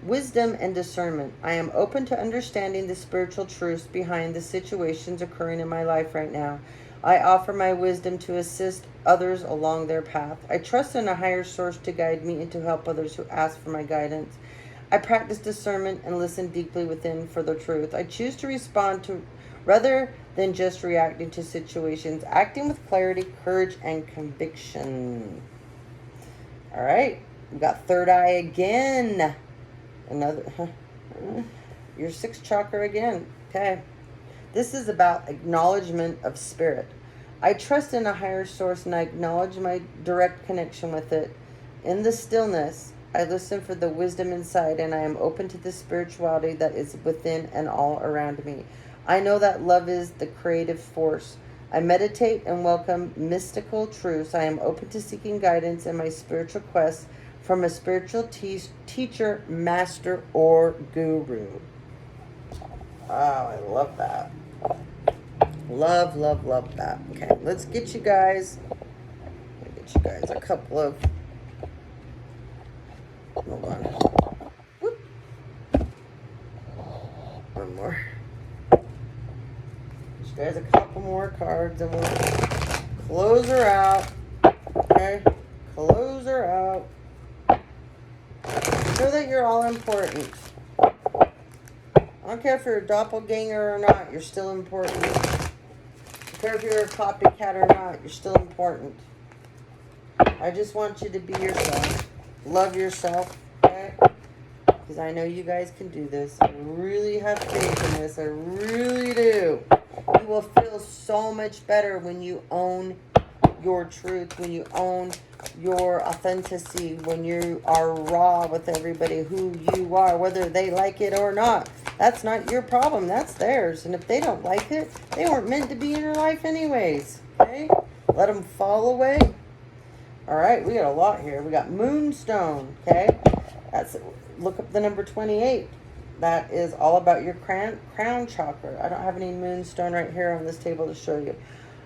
Wisdom and discernment. I am open to understanding the spiritual truths behind the situations occurring in my life right now. I offer my wisdom to assist others along their path. I trust in a higher source to guide me and to help others who ask for my guidance. I practice discernment and listen deeply within for the truth. I choose to respond to rather than just reacting to situations, acting with clarity, courage, and conviction. All right, we got third eye again. Your sixth chakra again. Okay. This is about acknowledgement of spirit. I trust in a higher source and I acknowledge my direct connection with it. In the stillness, I listen for the wisdom inside and I am open to the spirituality that is within and all around me. I know that love is the creative force. I meditate and welcome mystical truths. I am open to seeking guidance in my spiritual quest from a spiritual teacher, master, or guru. Wow, I love that. Love, love, love that. Okay, let's get you guys a couple of... Hold on. Whoop. One more. Get you guys a couple more cards and we'll close her out. Okay, close her out. Know that you're all important. I don't care if you're a doppelganger or not, you're still important. I don't care if you're a copycat or not, you're still important. I just want you to be yourself. Love yourself, okay? Because I know you guys can do this. I really have faith in this. I really do. You will feel so much better when you own your truth, when you own your authenticity, when you are raw with everybody who you are, whether they like it or not. That's not your problem. That's theirs. And if they don't like it, they weren't meant to be in your life anyways. Okay? Let them fall away. All right, we got a lot here. We got Moonstone. Okay? Look up the number 28. That is all about your crown chakra. I don't have any Moonstone right here on this table to show you.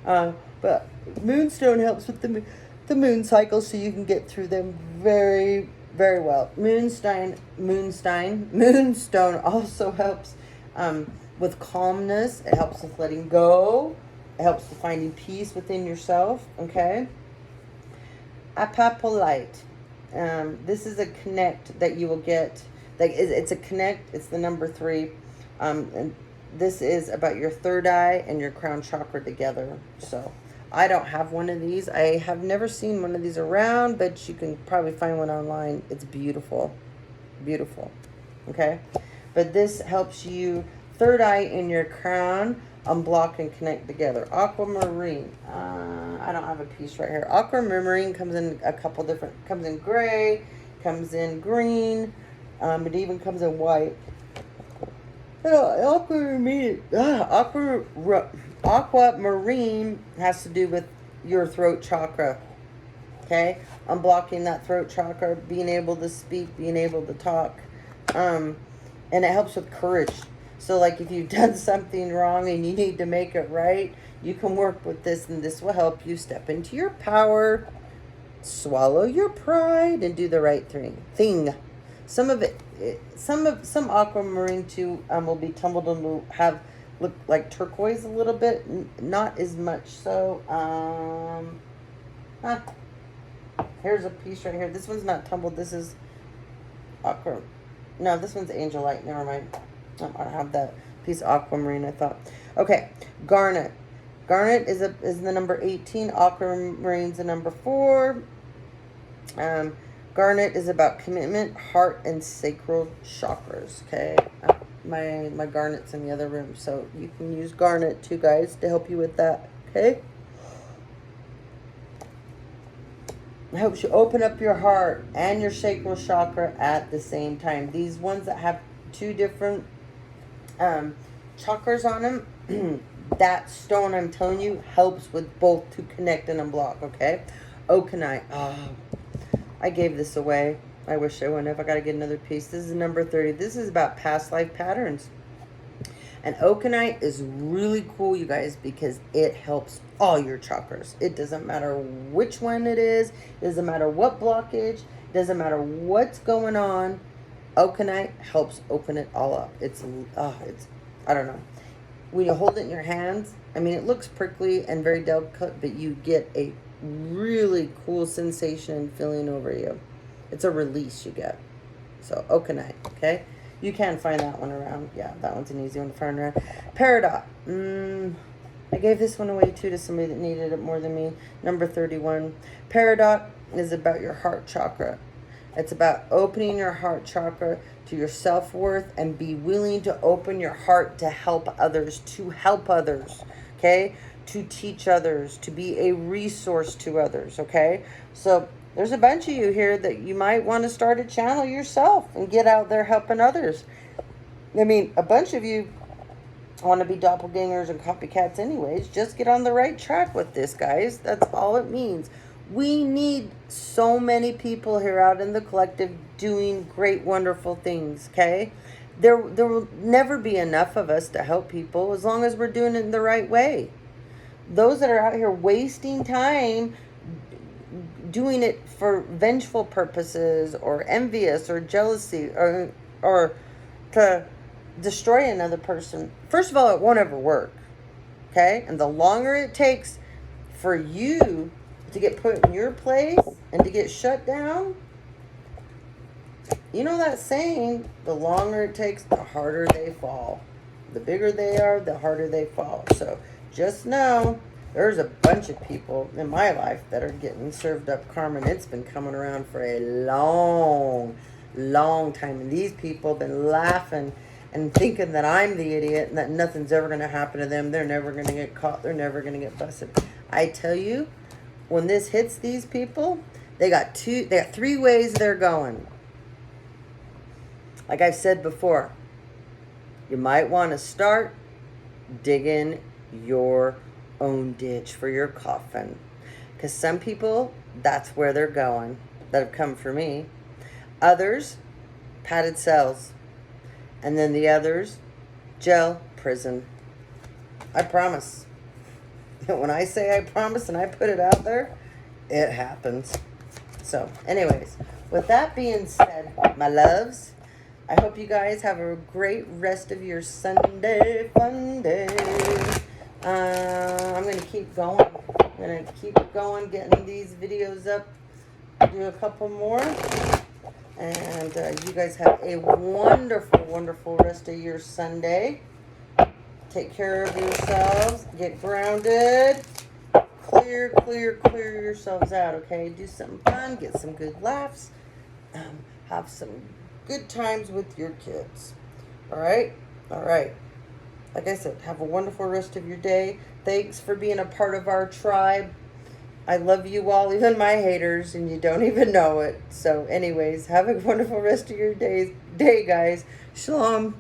But Moonstone helps with the moon cycle so you can get through them very, very well. Moonstone also helps with calmness. It helps with letting go. It helps with finding peace within yourself. Okay. Apapolite. This is a connect that you will get. Like it's a connect. It's the number 3. And this is about your third eye and your crown chakra together. So I don't have one of these. I have never seen one of these around, but you can probably find one online. It's beautiful. Beautiful. Okay? But this helps you, third eye in your crown, unblock and connect together. Aquamarine. I don't have a piece right here. Aquamarine comes in a couple different, comes in gray, comes in green, it even comes in white. Aquamarine has to do with your throat chakra. Okay? Unblocking that throat chakra, being able to speak, being able to talk. And it helps with courage. So like if you've done something wrong and you need to make it right, you can work with this and this will help you step into your power, swallow your pride, and do the right thing. Some of some aquamarine too will be tumbled and will have look like turquoise a little bit, not as much. So here's a piece right here. This one's not tumbled. This is aqua. No, this one's angelite. Never mind. I have that piece of aquamarine. I thought. Okay, garnet. Garnet is the number 18. Aquamarine's the number 4. Garnet is about commitment, heart, and sacral chakras. Okay, my garnet's in the other room, so you can use garnet too, guys, to help you with that. Okay, it helps you open up your heart and your sacral chakra at the same time. These ones that have 2 different chakras on them, that stone, I'm telling you, helps with both to connect and unblock. Okay, okanite. Oh, I gave this away. I wish I wouldn't have. I got to get another piece. This is number 30. This is about past life patterns. And okanite is really cool, you guys, because it helps all your chakras. It doesn't matter which one it is. It doesn't matter what blockage. It doesn't matter what's going on. Okanite helps open it all up. It's I don't know. When you hold it in your hands, I mean, it looks prickly and very delicate, but you get a really cool sensation and feeling over you. It's a release you get. So okanite, okay? You can find that one around. Yeah, that one's an easy one to find around. Peridot. I gave this one away too to somebody that needed it more than me. Number 31. Peridot is about your heart chakra. It's about opening your heart chakra to your self-worth and be willing to open your heart to help others, okay? To teach others, to be a resource to others, okay? So there's a bunch of you here that you might want to start a channel yourself and get out there helping others. I mean, a bunch of you want to be doppelgangers and copycats anyways. Just get on the right track with this, guys. That's all it means. We need so many people here out in the collective doing great, wonderful things, okay? There will never be enough of us to help people as long as we're doing it in the right way. Those that are out here wasting time doing it for vengeful purposes or envious or jealousy or to destroy another person, first of all, it won't ever work, okay? And the longer it takes for you to get put in your place and to get shut down, you know that saying, the longer it takes, the harder they fall. The bigger they are, the harder they fall. So just know there's a bunch of people in my life that are getting served up karma, and it's been coming around for a long, long time. And these people have been laughing and thinking that I'm the idiot and that nothing's ever going to happen to them. They're never going to get caught. They're never going to get busted. I tell you, when this hits these people, they got 3 ways they're going. Like I've said before, you might want to start digging your own ditch for your coffin, because some people, that's where they're going, that have come for me. Others, padded cells, and then the others, jail, prison. I promise. When I say I promise and I put it out there, it happens. So anyways, with that being said, my loves, I hope you guys have a great rest of your Sunday fun day. I'm going to keep going. I'm going to keep going, getting these videos up. Do a couple more. And you guys have a wonderful, wonderful rest of your Sunday. Take care of yourselves. Get grounded. Clear yourselves out, okay? Do something fun. Get some good laughs. Have some good times with your kids. All right? All right. Like I said, have a wonderful rest of your day. Thanks for being a part of our tribe. I love you all, even my haters, and you don't even know it. So anyways, have a wonderful rest of your day, guys. Shalom.